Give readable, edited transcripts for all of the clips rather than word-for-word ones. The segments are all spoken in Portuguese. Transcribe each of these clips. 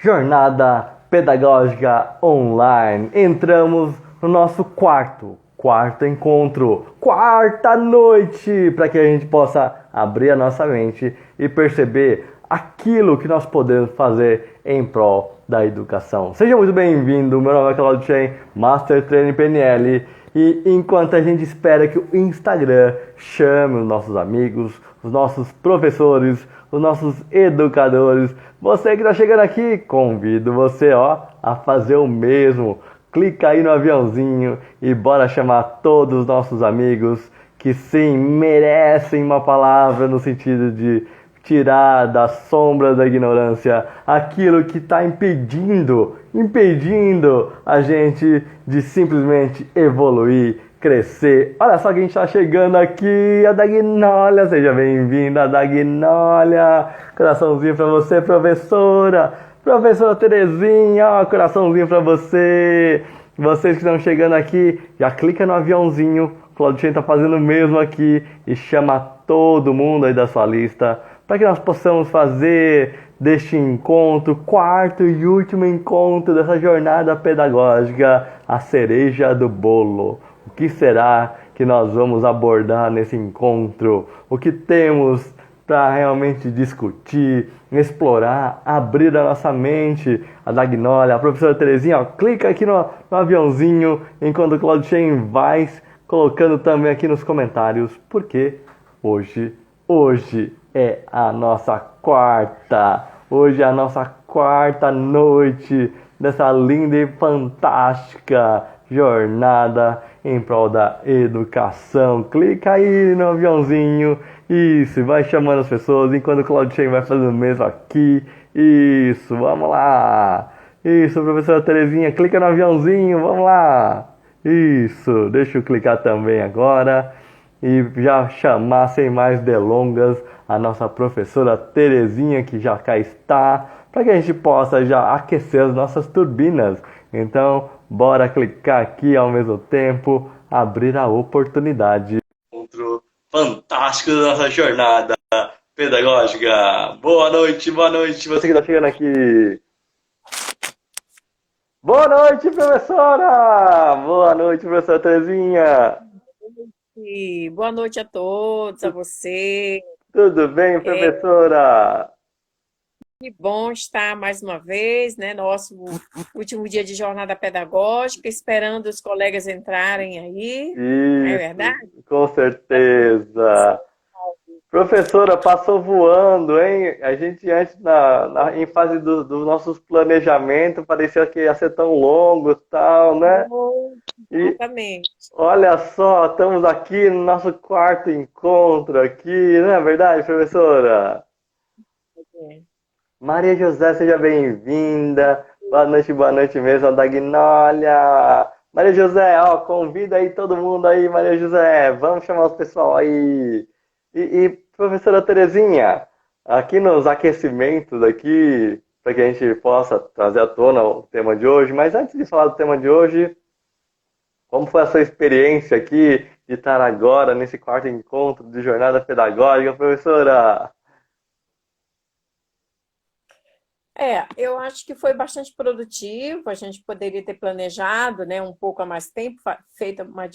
Jornada Pedagógica Online. Entramos no nosso quarto encontro, quarta noite, para que a gente possa abrir a nossa mente e perceber aquilo que nós podemos fazer em prol da educação. Seja muito bem-vindo, meu nome é Claudio Chen, Master Trainer PNL, e enquanto a gente espera que o Instagram chame os nossos amigos, os nossos professores, os nossos educadores, você que está chegando aqui, convido você a fazer o mesmo. Clica aí no aviãozinho e bora chamar todos os nossos amigos que sim, merecem uma palavra no sentido de tirar das sombras da ignorância aquilo que está impedindo a gente de simplesmente evoluir, crescer. Olha só quem está chegando aqui, a Dagnólia. Seja bem-vinda, Dagnólia. Coraçãozinho para você, professora. Professora Terezinha, ó, coraçãozinho para você. Vocês que estão chegando aqui, já clica no aviãozinho. Claudinho está fazendo o mesmo aqui e chama todo mundo aí da sua lista para que nós possamos fazer deste encontro, quarto e último encontro dessa jornada pedagógica, a cereja do bolo. O que será que nós vamos abordar nesse encontro? O que temos para realmente discutir, explorar, abrir a nossa mente? A Dagnólia, a professora Terezinha, ó, clica aqui no aviãozinho, enquanto o Claudio Chen vai colocando também aqui nos comentários, porque hoje é a nossa hoje é a nossa quarta noite dessa linda e fantástica jornada em prol da educação. Clica aí no aviãozinho, isso, vai chamando as pessoas, enquanto o Claudio Chen vai fazendo o mesmo aqui, isso, vamos lá, isso, professora Terezinha, clica no aviãozinho, vamos lá, isso, deixa eu clicar também agora, e já chamar sem mais delongas a nossa professora Terezinha, que já cá está, para que a gente possa já aquecer as nossas turbinas. Então, bora clicar aqui ao mesmo tempo, abrir a oportunidade. Encontro fantástico da nossa jornada pedagógica. Boa noite, você que está chegando aqui. Boa noite, professora! Boa noite, professora Terezinha! E boa noite a todos, a você. Tudo bem, professora? Que bom estar mais uma vez, né? Nosso último dia de jornada pedagógica, esperando os colegas entrarem aí, não é Isso, verdade? com certeza. Professora, passou voando, hein? A gente antes, em fase dos nossos planejamentos, parecia que ia ser tão longo e tal, né? Oh, E exatamente. olha só, estamos aqui no nosso quarto encontro aqui, não é verdade, professora? Maria José, seja bem-vinda. Boa noite mesmo, a Dagnólia. Maria José, ó, convida aí todo mundo aí, Maria José. Vamos chamar os pessoal aí. Professora Terezinha, aqui nos aquecimentos aqui, para que a gente possa trazer à tona o tema de hoje. Mas antes de falar do tema de hoje, como foi a sua experiência aqui de estar agora nesse quarto encontro de jornada pedagógica, professora? Eu acho que foi bastante produtivo, a gente poderia ter planejado, né, um pouco a mais tempo, feito uma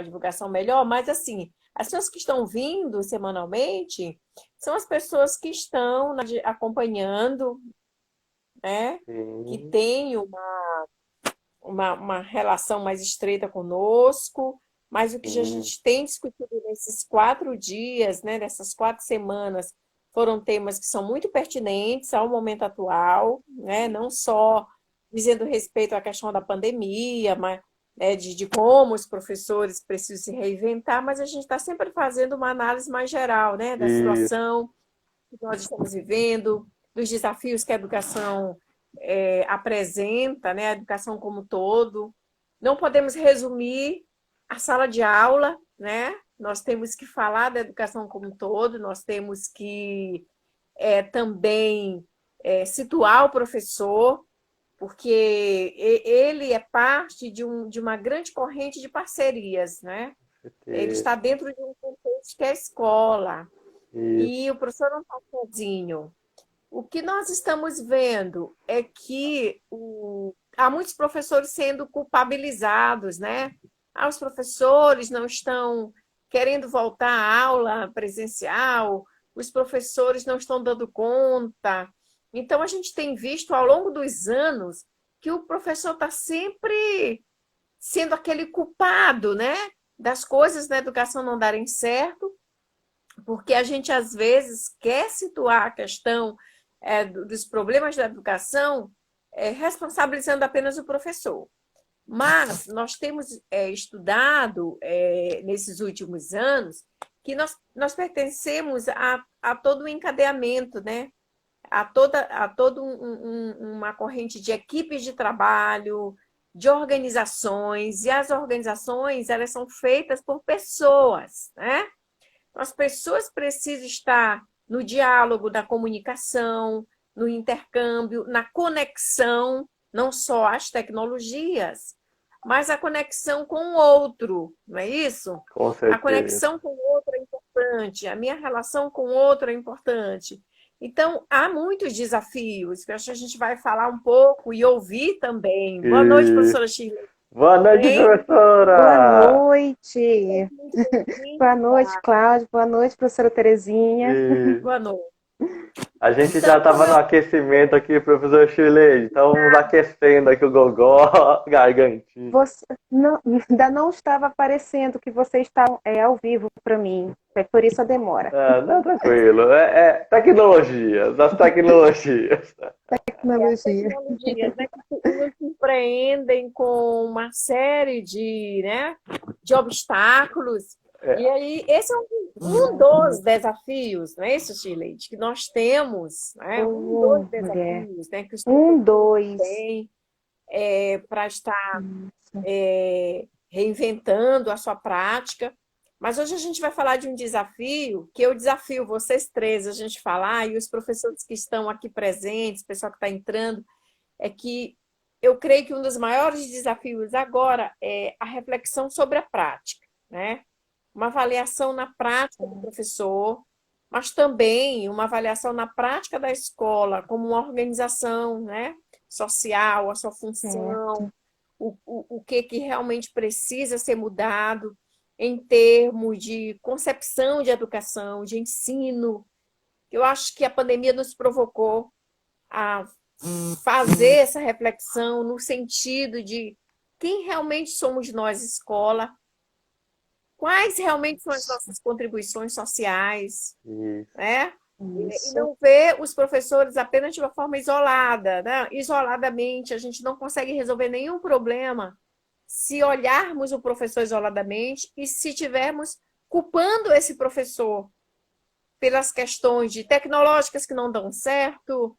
divulgação melhor, mas assim, as pessoas que estão vindo semanalmente são as pessoas que estão acompanhando, né, que Sim. têm uma relação mais estreita conosco, mas o que a Sim. gente tem discutido nesses 4 dias, né, nessas 4 semanas, foram temas que são muito pertinentes ao momento atual, né, não só dizendo respeito à questão da pandemia, mas de como os professores precisam se reinventar, mas a gente está sempre fazendo uma análise mais geral, né, da Isso. situação que nós estamos vivendo, dos desafios que a educação apresenta, né, a educação como um todo. Não podemos resumir a sala de aula, né? Nós temos que falar da educação como um todo, nós temos que também situar o professor, porque ele é parte de uma grande corrente de parcerias, né? Ele está dentro de um contexto que é a escola, Isso. e o professor não está sozinho. o que nós estamos vendo é que há muitos professores sendo culpabilizados, né? Os professores não estão querendo voltar à aula presencial, os professores não estão dando conta. Então, a gente tem visto ao longo dos anos que o professor está sempre sendo aquele culpado, né? Das coisas na educação não darem certo, porque a gente, às vezes, quer situar a questão dos problemas da educação responsabilizando apenas o professor. Mas nós temos estudado nesses últimos anos que nós pertencemos a todo um encadeamento, né? A toda uma corrente de equipes de trabalho, de organizações, e as organizações elas são feitas por pessoas, né? As pessoas precisam estar no diálogo da comunicação, no intercâmbio, na conexão, não só as tecnologias, mas a conexão com o outro, não é isso? Com A certeza. conexão com o outro é importante, a minha relação com o outro é importante. Então, há muitos desafios, que eu acho que a gente vai falar um pouco e ouvir também. Boa noite, E professora Shirley. boa noite, Bem, Boa professora! noite. muito Boa noite, bem-vinda. Cláudio. Boa noite, professora Terezinha. E Boa noite. a gente já Então, como estava no eu aquecimento aqui, professor Shirley. Estamos aquecendo aqui o gogó, gargantinho. Você ainda não estava aparecendo que você está ao vivo para mim. É por isso a demora. Ah, não, tranquilo. Tecnologias, as tecnologias. as Tecnologia. tecnologias, né, que nos surpreendem com uma série de, né, de obstáculos. E aí, esse é um dos desafios, não é isso, Shirley? Que nós temos, né? Um dos Mulher. desafios, né, que os Dois. têm para estar reinventando a sua prática. Mas hoje a gente vai falar de um desafio, que eu desafio vocês três a gente falar, e os professores que estão aqui presentes, o pessoal que está entrando, é que eu creio que um dos maiores desafios agora é a reflexão sobre a prática, né? Uma avaliação na prática do professor, mas também uma avaliação na prática da escola, como uma organização, né, social, a sua função, o que realmente precisa ser mudado em termos de concepção de educação, de ensino. Eu acho que a pandemia nos provocou a fazer essa reflexão no sentido de quem realmente somos nós, escola, quais realmente são as nossas contribuições sociais, né? E não ver os professores apenas de uma forma isolada, né? Isoladamente, a gente não consegue resolver nenhum problema se olharmos o professor isoladamente e se tivermos culpando esse professor pelas questões de tecnológicas que não dão certo,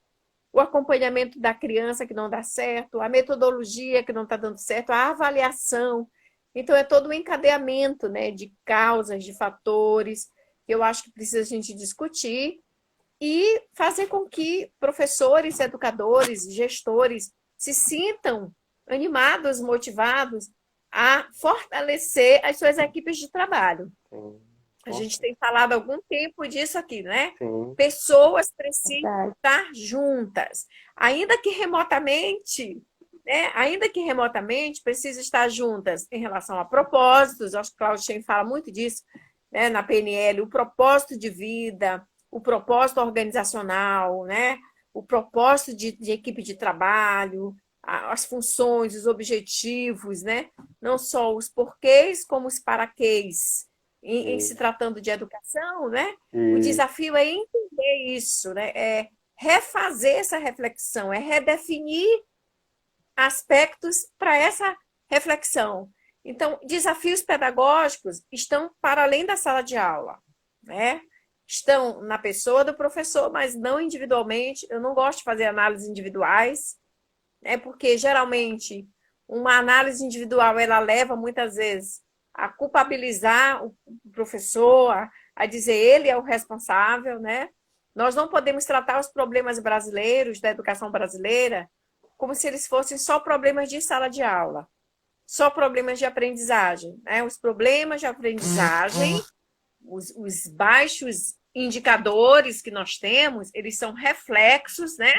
o acompanhamento da criança que não dá certo, a metodologia que não está dando certo, a avaliação. Então, é todo um encadeamento, né, de causas, de fatores, que eu acho que precisa a gente discutir e fazer com que professores, educadores, gestores se sintam animados, motivados a fortalecer as suas equipes de trabalho. Sim. A gente tem falado há algum tempo disso aqui, né? Sim. Pessoas precisam estar juntas, ainda que remotamente, né? Ainda que remotamente, precisam estar juntas em relação a propósitos. Acho que o Claudio Schain fala muito disso, né? Na PNL, o propósito de vida, o propósito organizacional, né? O propósito de equipe de trabalho, as funções, os objetivos, né? Não só os porquês, como os paraquês. Em se tratando de educação, né? O desafio é entender isso, né? É refazer essa reflexão, é redefinir aspectos para essa reflexão. Então, desafios pedagógicos estão para além da sala de aula, né? Estão na pessoa do professor, mas não individualmente. Eu não gosto de fazer análises individuais, né? Porque geralmente uma análise individual ela leva muitas vezes a culpabilizar o professor, a dizer ele é o responsável, né? Nós não podemos tratar os problemas brasileiros, da educação brasileira, como se eles fossem só problemas de sala de aula, só problemas de aprendizagem, né? Os problemas de aprendizagem, os baixos indicadores que nós temos, eles são reflexos, né,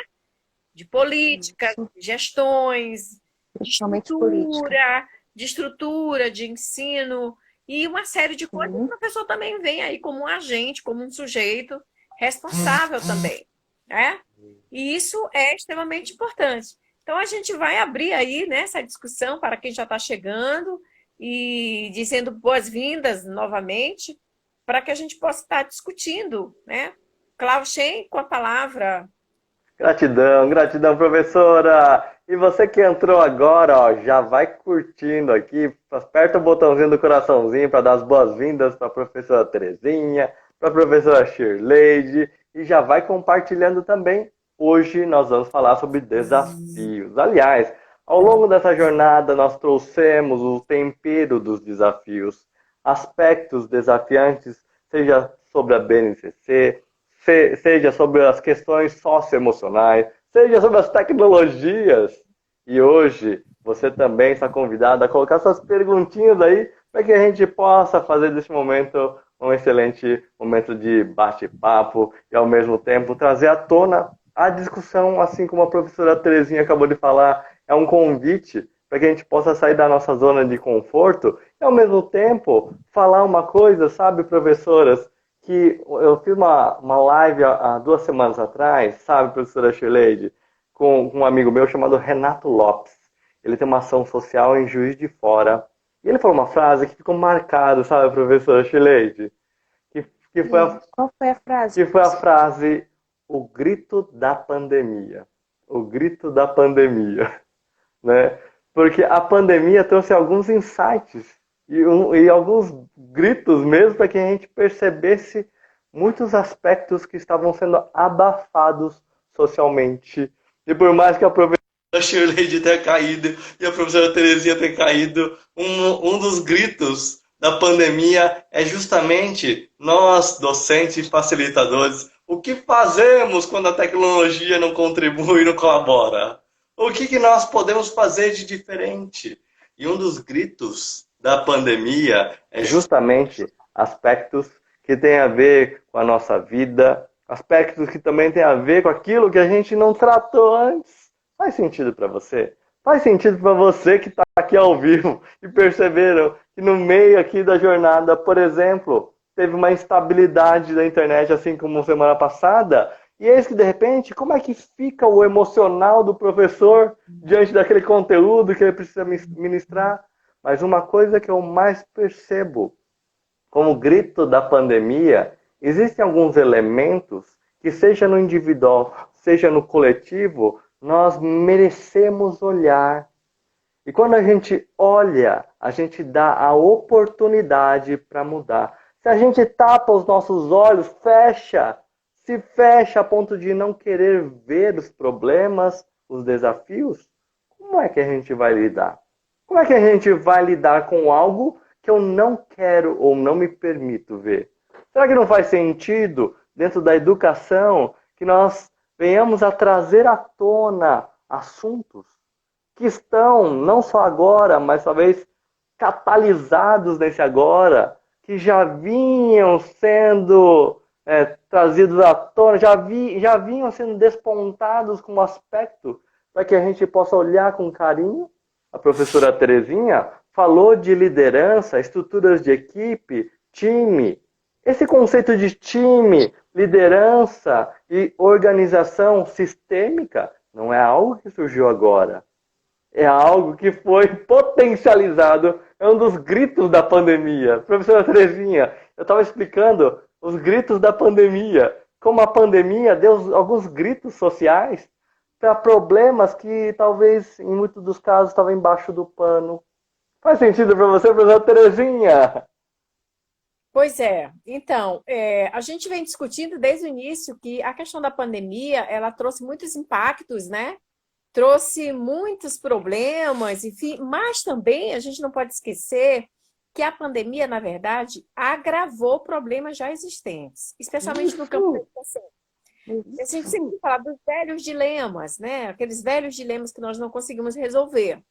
de políticas, de gestões, Principalmente política. de estrutura, de ensino e uma série de coisas. O professor também vem aí como um agente, como um sujeito responsável também, né? E isso é extremamente importante. Então, a gente vai abrir aí, né, essa discussão para quem já está chegando e dizendo boas-vindas novamente, para que a gente possa estar discutindo, né? Cláudio Shen, com a palavra. Gratidão, gratidão, professora! E você que entrou agora, ó, já vai curtindo aqui, aperta o botãozinho do coraçãozinho para dar as boas-vindas para a professora Terezinha, para a professora Shirley, e já vai compartilhando também. Hoje nós vamos falar sobre desafios. Aliás, ao longo dessa jornada nós trouxemos o tempero dos desafios, aspectos desafiantes, seja sobre a BNCC, seja sobre as questões socioemocionais, seja sobre as tecnologias. E hoje você também está convidado a colocar suas perguntinhas aí para que a gente possa fazer desse momento um excelente momento de bate-papo e ao mesmo tempo trazer à tona a discussão, assim como a professora Terezinha acabou de falar, é um convite para que a gente possa sair da nossa zona de conforto e ao mesmo tempo falar uma coisa, sabe, professoras, que eu fiz uma live há 2 semanas atrás, sabe, professora Shirley, com um amigo meu chamado Renato Lopes. Ele tem uma ação social em Juiz de Fora. E ele falou uma frase que ficou marcada, sabe, professora Shirley? Que foi Qual foi a frase? que foi a frase, o grito da pandemia. O grito da pandemia. Né? Porque a pandemia trouxe alguns insights e alguns gritos mesmo para que a gente percebesse muitos aspectos que estavam sendo abafados socialmente. E por mais que a professora Shirley tenha caído e a professora Terezinha tenha caído, um dos gritos da pandemia é justamente nós, docentes e facilitadores, o que fazemos quando a tecnologia não contribui e não colabora? O que nós podemos fazer de diferente? E um dos gritos da pandemia é justamente aspectos que têm a ver com a nossa vida, aspectos que também têm a ver com aquilo que a gente não tratou antes. Faz sentido para você? Faz sentido para você que está aqui ao vivo e perceberam que no meio aqui da jornada, por exemplo, teve uma instabilidade da internet, assim como semana passada, e eis que, de repente, como é que fica o emocional do professor diante daquele conteúdo que ele precisa ministrar? Mas uma coisa que eu mais percebo, como grito da pandemia, existem alguns elementos que, seja no individual, seja no coletivo, nós merecemos olhar. E quando a gente olha, a gente dá a oportunidade para mudar. Se a gente tapa os nossos olhos, se fecha a ponto de não querer ver os problemas, os desafios, como é que a gente vai lidar? Como é que a gente vai lidar com algo que eu não quero ou não me permito ver? Será que não faz sentido, dentro da educação, que nós venhamos a trazer à tona assuntos que estão, não só agora, mas talvez catalisados nesse agora, que já vinham sendo trazidos à tona, já vinham sendo despontados como aspecto para que a gente possa olhar com carinho? A professora Terezinha falou de liderança, estruturas de equipe, time. Esse conceito de time, liderança e organização sistêmica não é algo que surgiu agora. É algo que foi potencializado, é um dos gritos da pandemia. Professora Terezinha, eu estava explicando os gritos da pandemia, como a pandemia deu alguns gritos sociais para problemas que talvez, em muitos dos casos, estavam embaixo do pano. Faz sentido para você, professora Terezinha? Pois é. Então, a gente vem discutindo desde o início que a questão da pandemia, ela trouxe muitos impactos, né? Trouxe muitos problemas, enfim, mas também a gente não pode esquecer que a pandemia, na verdade, agravou problemas já existentes, especialmente no campo da educação. A gente sempre fala dos velhos dilemas, né? Aqueles velhos dilemas que nós não conseguimos resolver.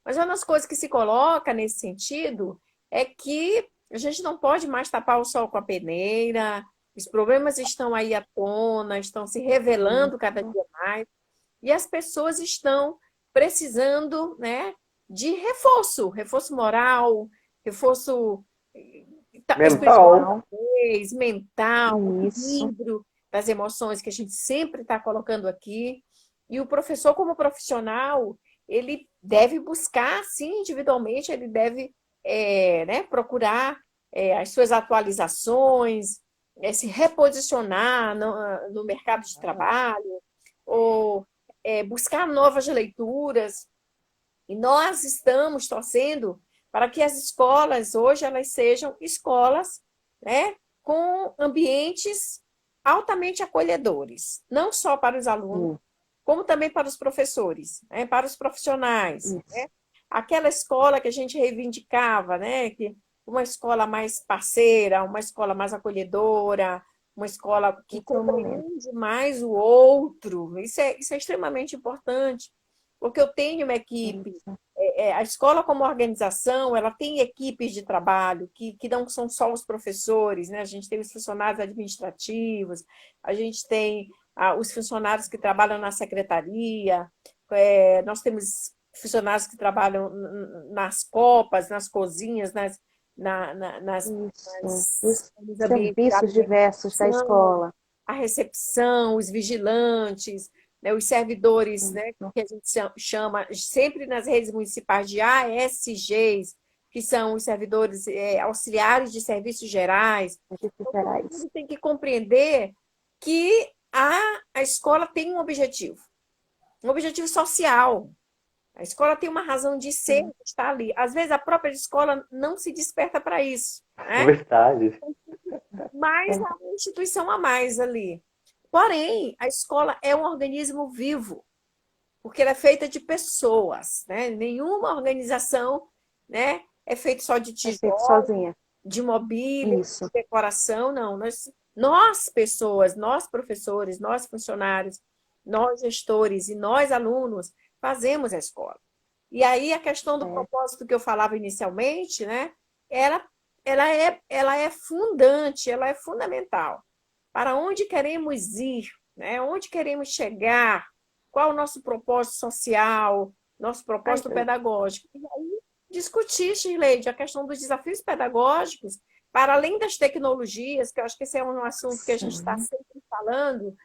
Mas uma das coisas que se coloca nesse sentido é que a gente não pode mais tapar o sol com a peneira, Os problemas estão aí à tona, estão se revelando cada dia mais, e as pessoas estão precisando, né, de reforço moral, reforço Mental. espiritual, mental, Isso. equilíbrio das emoções que a gente sempre está colocando aqui. E o professor, como profissional, ele deve buscar, sim, individualmente, ele deve né, procurar as suas atualizações, se reposicionar no mercado de trabalho, ou buscar novas leituras. E nós estamos torcendo para que as escolas hoje elas sejam escolas, né, com ambientes altamente acolhedores, não só para os alunos, como também para os professores, né, para os profissionais. Né? Aquela escola que a gente reivindicava, né, que uma escola mais parceira, uma escola mais acolhedora, uma escola que compreende mais o outro. Isso é extremamente importante, porque eu tenho uma equipe. A escola, como organização, ela tem equipes de trabalho que não são só os professores, né? A gente tem os funcionários administrativos, a gente tem os funcionários que trabalham na secretaria, nós temos funcionários que trabalham nas copas, nas cozinhas, nos serviços diversos da escola. A recepção, os vigilantes, né, os servidores, né, que a gente chama sempre nas redes municipais de ASGs, que são os servidores auxiliares de serviços gerais. Então, todo mundo tem que compreender que a escola tem um objetivo social. A escola tem uma razão de ser, de estar ali. Às vezes a própria escola não se desperta para isso. Né? É verdade. Mas há uma instituição a mais ali. Porém, a escola é um organismo vivo, porque ela é feita de pessoas. Né? Nenhuma organização, né, é feita só de tijolo, de mobília, de decoração. Não, nós pessoas, nós professores, nós funcionários, nós gestores e nós alunos fazemos a escola. E aí a questão do propósito que eu falava inicialmente, né, ela é fundante, ela é fundamental. Para onde queremos ir, né? Onde queremos chegar, qual o nosso propósito social, nosso propósito pedagógico. E aí discutir, Shirley, a questão dos desafios pedagógicos, para além das tecnologias, que eu acho que esse é um assunto que a gente está sempre falando,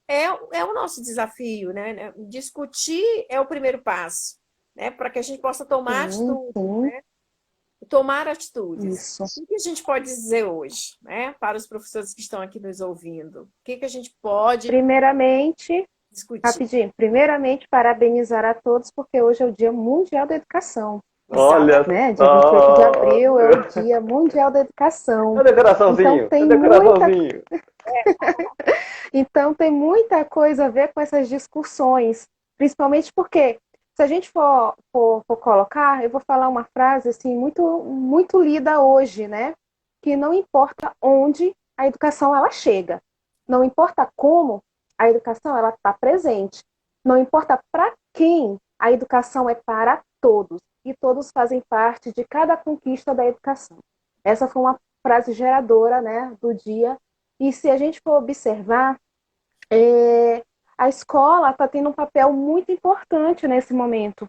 é o nosso desafio, né? Discutir é o primeiro passo, né? Para que a gente possa tomar atitude, né? Tomar atitudes. Isso. O que a gente pode dizer hoje, né? Para os professores que estão aqui nos ouvindo? O que a gente pode discutir? Rapidinho. Primeiramente, parabenizar a todos, porque hoje é o Dia Mundial da Educação. Olha, né? Dia 28 de abril é o Dia Mundial da Educação. Cadê o coraçãozinho? Então tem muita coisa a ver com essas discussões, principalmente porque se a gente for colocar, eu vou falar uma frase assim muito lida hoje, né? Que não importa onde a educação ela chega, não importa como a educação ela está presente, não importa para quem a educação é para todos e todos fazem parte de cada conquista da educação. Essa foi uma frase geradora, né, do dia. E se a gente for observar, a escola está tendo um papel muito importante nesse momento.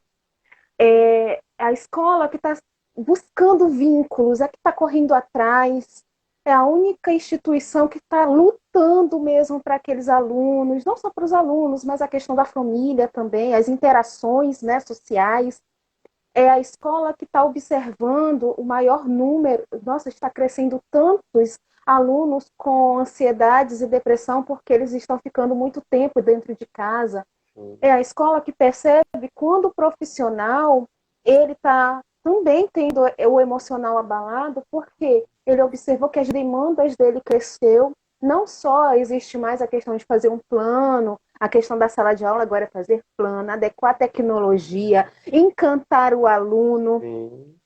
A escola que está buscando vínculos, é que está correndo atrás, é a única instituição que está lutando mesmo para aqueles alunos, não só para os alunos, mas a questão da família também, as interações, né, sociais. É a escola que está observando o maior número, está crescendo tantos alunos com ansiedades e depressão porque eles estão ficando muito tempo dentro de casa. É a escola que percebe quando o profissional ele está também tendo o emocional abalado porque ele observou que as demandas dele cresceu. Não só existe mais a questão de fazer um plano, a questão da sala de aula agora é fazer plano, adequar a tecnologia, encantar o aluno,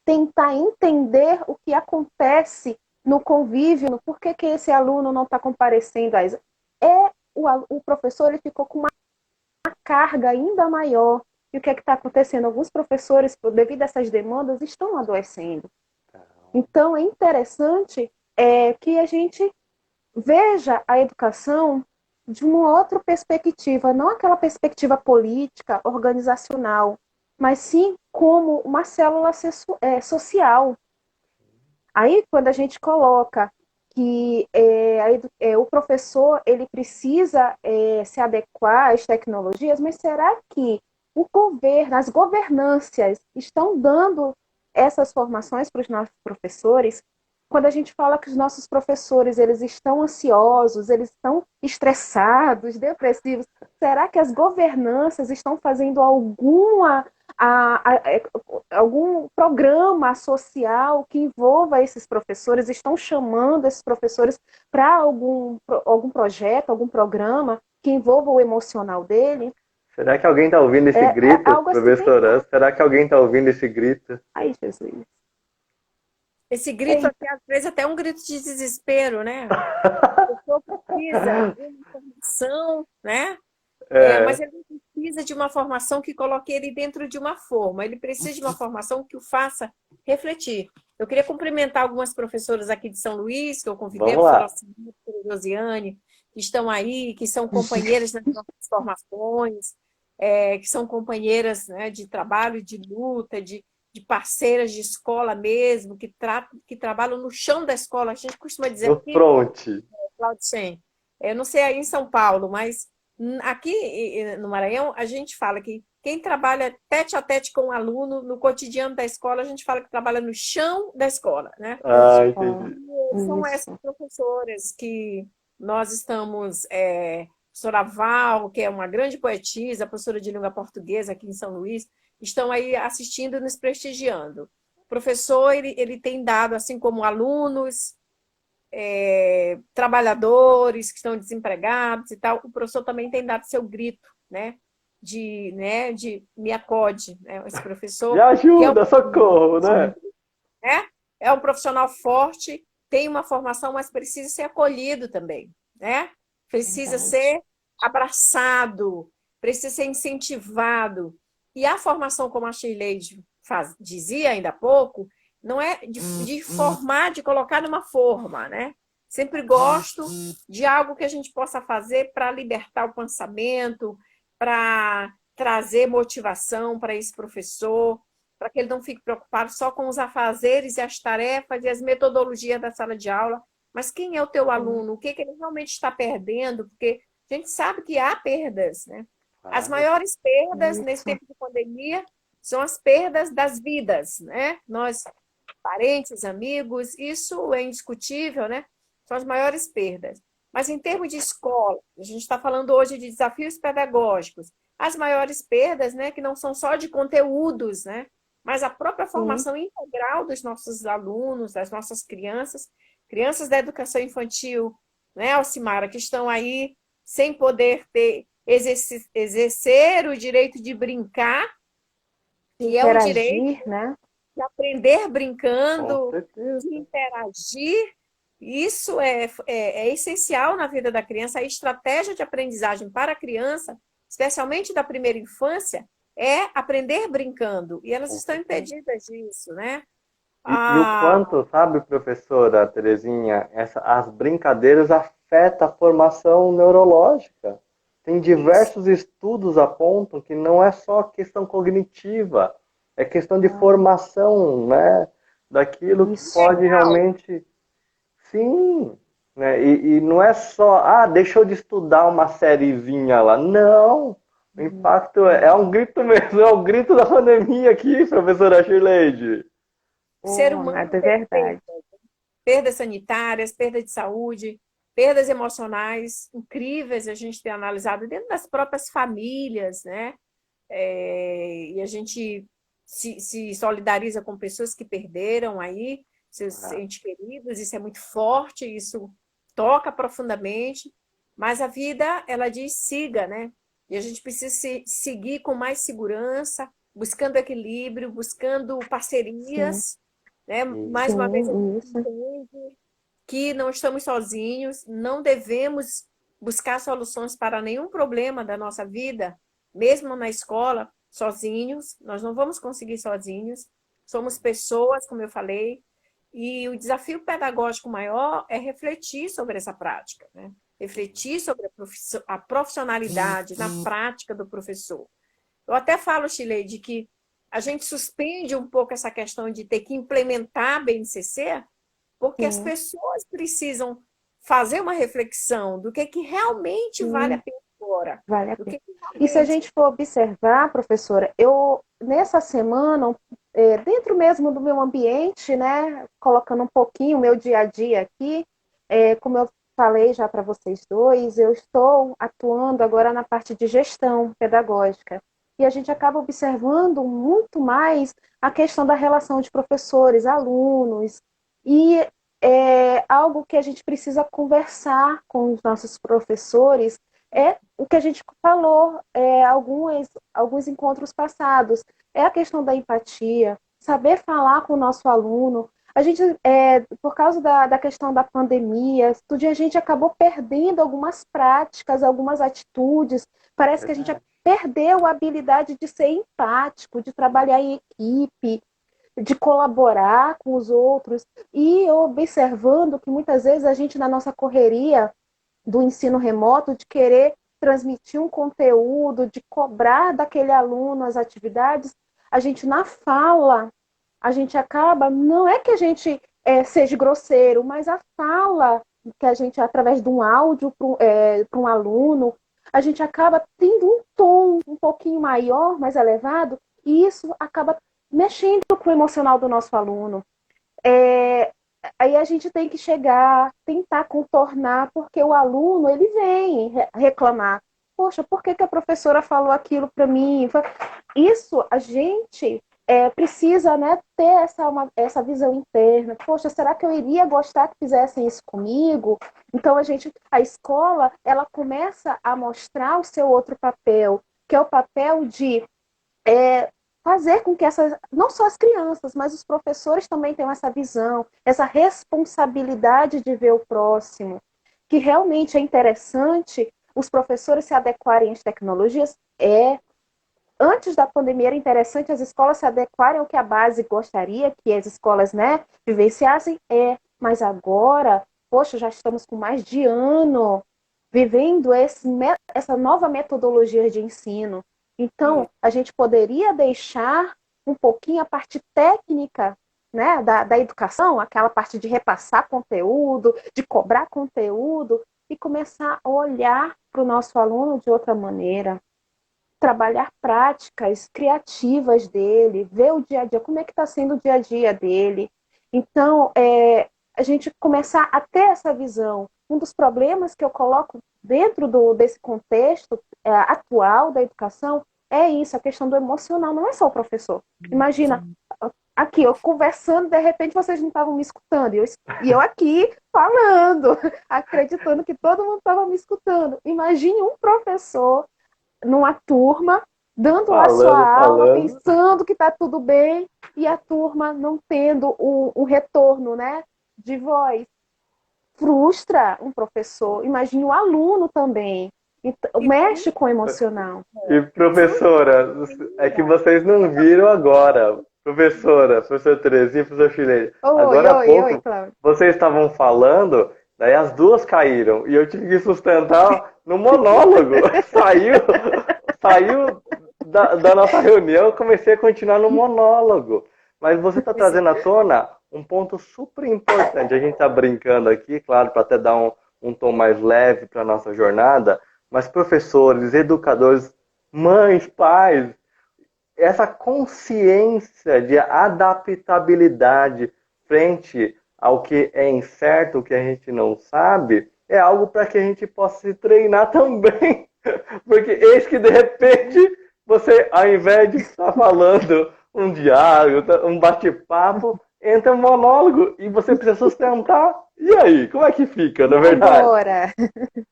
tentar entender o que acontece no convívio, no porquê que esse aluno não está comparecendo. O professor ele ficou com uma carga ainda maior. E o que é que está acontecendo? Alguns professores, devido a essas demandas, estão adoecendo. Então, é interessante que a gente veja a educação de uma outra perspectiva, não aquela perspectiva política, organizacional, mas sim como uma célula social. Aí, quando a gente coloca que o professor ele precisa se adequar às tecnologias, mas será que o governo, as governâncias estão dando essas formações para os nossos professores? Quando a gente fala que os nossos professores eles estão ansiosos, eles estão estressados, depressivos, será que as governanças estão fazendo algum programa social que envolva esses professores, estão chamando esses professores para algum projeto, algum programa que envolva o emocional dele? Será que alguém está ouvindo esse grito, Algo assim bem... professora? Será que alguém está ouvindo esse grito? Ai, Jesus. Esse grito aqui, às vezes, até é um grito de desespero, né? A pessoa precisa de uma informação, né? Mas ele não precisa de uma formação que coloque ele dentro de uma forma. Ele precisa de uma formação que o faça refletir. Eu queria cumprimentar algumas professoras aqui de São Luís, que eu convidei, a professora Josiane, que estão aí, que são companheiras nas nossas formações, que são companheiras, né, de trabalho, de luta, de parceiras de escola mesmo, que trabalham no chão da escola. A gente costuma dizer no aqui, front. Claudicem, eu não sei aí em São Paulo, mas aqui no Maranhão, a gente fala que quem trabalha tete a tete com o aluno no cotidiano da escola, a gente fala que trabalha no chão da escola, né? Ah, entendi. São essas professoras que nós estamos, professora Val, que é uma grande poetisa, professora de língua portuguesa aqui em São Luís, estão aí assistindo e nos prestigiando. O professor, ele tem dado, assim como alunos, trabalhadores que estão desempregados e tal, o professor também tem dado seu grito, né? De me acode, né? Esse professor... Me ajuda, socorro, né? É um profissional forte, tem uma formação, mas precisa ser acolhido também, né? Precisa ser abraçado, precisa ser incentivado. E a formação, como a Shirley dizia ainda há pouco, não é de formar, de colocar numa forma, né? Sempre gosto de algo que a gente possa fazer para libertar o pensamento, para trazer motivação para esse professor, para que ele não fique preocupado só com os afazeres e as tarefas e as metodologias da sala de aula, mas quem é o teu aluno, o que ele realmente está perdendo, porque a gente sabe que há perdas, né? As maiores perdas nesse tempo de pandemia são as perdas das vidas, né? Nós, parentes, amigos, isso é indiscutível, né? São as maiores perdas. Mas em termos de escola, a gente está falando hoje de desafios pedagógicos, as maiores perdas, né, que não são só de conteúdos, né, mas a própria formação integral dos nossos alunos, das nossas crianças, crianças da educação infantil, né, Alcimara, que estão aí sem poder exercer o direito de brincar, que é o direito, né? de aprender brincando, de interagir. Isso é essencial na vida da criança. A estratégia de aprendizagem para a criança, especialmente da primeira infância, é aprender brincando. E elas estão impedidas disso, né? E o quanto, sabe, professora Terezinha, as brincadeiras afetam a formação neurológica. Tem diversos estudos apontam que não é só questão cognitiva, é questão de formação, né? Daquilo que pode realmente... Sim, né? E não é só, deixou de estudar uma sériezinha lá. Não, o impacto é um grito mesmo, é o grito da pandemia aqui, professora Shirley. Ser humano é verdade. Perdas sanitárias, perda de saúde, perdas emocionais incríveis a gente tem analisado dentro das próprias famílias, né? E a gente se solidariza com pessoas que perderam aí seus entes queridos, isso é muito forte, isso toca profundamente, mas a vida, ela diz siga, né? E a gente precisa seguir com mais segurança, buscando equilíbrio, buscando parcerias, né? Mais uma vez, a gente entende que não estamos sozinhos, não devemos buscar soluções para nenhum problema da nossa vida, mesmo na escola, sozinhos, nós não vamos conseguir sozinhos, somos pessoas, como eu falei, E o desafio pedagógico maior é refletir sobre essa prática, né? Refletir sobre a profissionalidade na prática do professor. Eu até falo, Chileide, que a gente suspende um pouco essa questão de ter que implementar a BNCC, porque as Sim, pessoas precisam fazer uma reflexão do que realmente vale a sim, pena agora, vale a do pena. que E se a realmente... gente for observar, professora, nessa semana, dentro mesmo do meu ambiente, né, colocando um pouquinho o meu dia a dia aqui, como eu falei já para vocês dois, eu estou atuando agora na parte de gestão pedagógica. E a gente acaba observando muito mais a questão da relação de professores, alunos, e algo que a gente precisa conversar com os nossos professores é o que a gente falou alguns encontros passados, é a questão da empatia, saber falar com o nosso aluno. A gente, por causa da questão da pandemia, a gente acabou perdendo algumas práticas, algumas atitudes. Parece que a gente perdeu a habilidade de ser empático, de trabalhar em equipe, de colaborar com os outros. E observando que muitas vezes a gente, na nossa correria, do ensino remoto, de querer transmitir um conteúdo, de cobrar daquele aluno as atividades, a gente na fala, a gente acaba, não é que a gente seja grosseiro, mas a fala que a gente, através de um áudio para um aluno, a gente acaba tendo um tom um pouquinho maior, mais elevado, e isso acaba mexendo com o emocional do nosso aluno. É, Aí a gente tem que chegar, tentar contornar, porque o aluno ele vem reclamar. Poxa, por que a professora falou aquilo para mim? Isso a gente precisa, né, ter essa visão interna. Poxa, será que eu iria gostar que fizessem isso comigo? Então a escola, ela começa a mostrar o seu outro papel, que é o papel de fazer com que não só as crianças, mas os professores também tenham essa visão, essa responsabilidade de ver o próximo, que realmente é interessante os professores se adequarem às tecnologias. Antes da pandemia era interessante as escolas se adequarem ao que a base gostaria, que as escolas, né, vivenciassem, mas agora, poxa, já estamos com mais de ano vivendo essa nova metodologia de ensino. Então, a gente poderia deixar um pouquinho a parte técnica, né, da educação, aquela parte de repassar conteúdo, de cobrar conteúdo, e começar a olhar para o nosso aluno de outra maneira, trabalhar práticas criativas dele, ver o dia a dia, como é que está sendo o dia a dia dele. Então, a gente começar a ter essa visão. Um dos problemas que eu coloco dentro desse contexto atual da educação é isso, a questão do emocional, não é só o professor. Imagina, aqui, eu conversando, de repente vocês não estavam me escutando, e eu aqui falando, acreditando que todo mundo estava me escutando. Imagine um professor numa turma, dando lá sua Falando, aula, falando. pensando que está tudo bem, e a turma não tendo o retorno, né, de voz. Frustra um professor, imagine o aluno também. Então, E mexe com o emocional. E professora, é que vocês não viram agora. Professora Terezinha, professor Chilene. Oi, Agora há oi, oi, pouco, Cláudio. vocês estavam falando, daí as duas caíram. E eu tive que sustentar no monólogo. Saiu da nossa reunião, eu comecei a continuar no monólogo. Mas você está pois é. trazendo à tona um ponto super importante. A gente está brincando aqui, claro, para até dar um tom mais leve para a nossa jornada. Mas professores, educadores, mães, pais, essa consciência de adaptabilidade frente ao que é incerto, o que a gente não sabe, é algo para que a gente possa se treinar também. Porque eis que de repente você, ao invés de estar falando um diálogo, um bate-papo, entra um monólogo e você precisa sustentar. E aí, como é que fica, na E verdade? agora?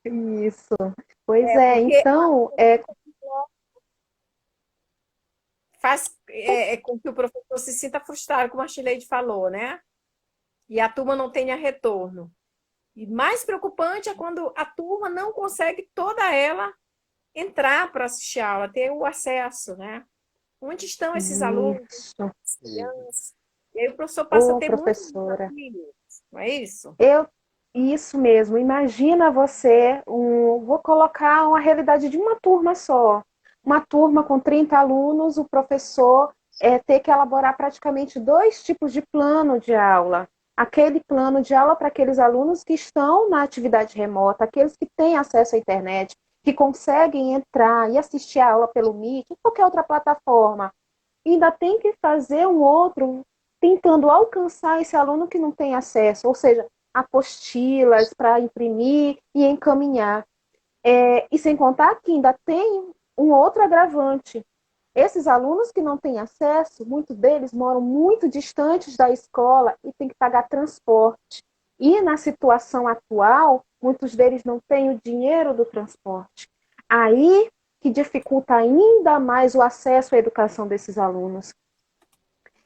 Isso. Pois Porque então, faz com que o professor se sinta frustrado, como a Chileide falou, né? E a turma não tenha retorno. E mais preocupante é quando a turma não consegue toda ela entrar para assistir a aula, ter o acesso, né? Onde estão esses alunos, isso. as crianças? E aí o professor passa a Ô, ter muitos professora, desafios, não é isso? eu, isso mesmo, imagina você, vou colocar uma realidade de uma turma só. Uma turma com 30 alunos, o professor ter que elaborar praticamente dois tipos de plano de aula. Aquele plano de aula para aqueles alunos que estão na atividade remota, aqueles que têm acesso à internet, que conseguem entrar e assistir a aula pelo Meet, ou qualquer outra plataforma. E ainda tem que fazer um outro tentando alcançar esse aluno que não tem acesso, ou seja, apostilas para imprimir e encaminhar. E sem contar que ainda tem um outro agravante. Esses alunos que não têm acesso, muitos deles moram muito distantes da escola e têm que pagar transporte. E na situação atual, muitos deles não têm o dinheiro do transporte. Aí que dificulta ainda mais o acesso à educação desses alunos.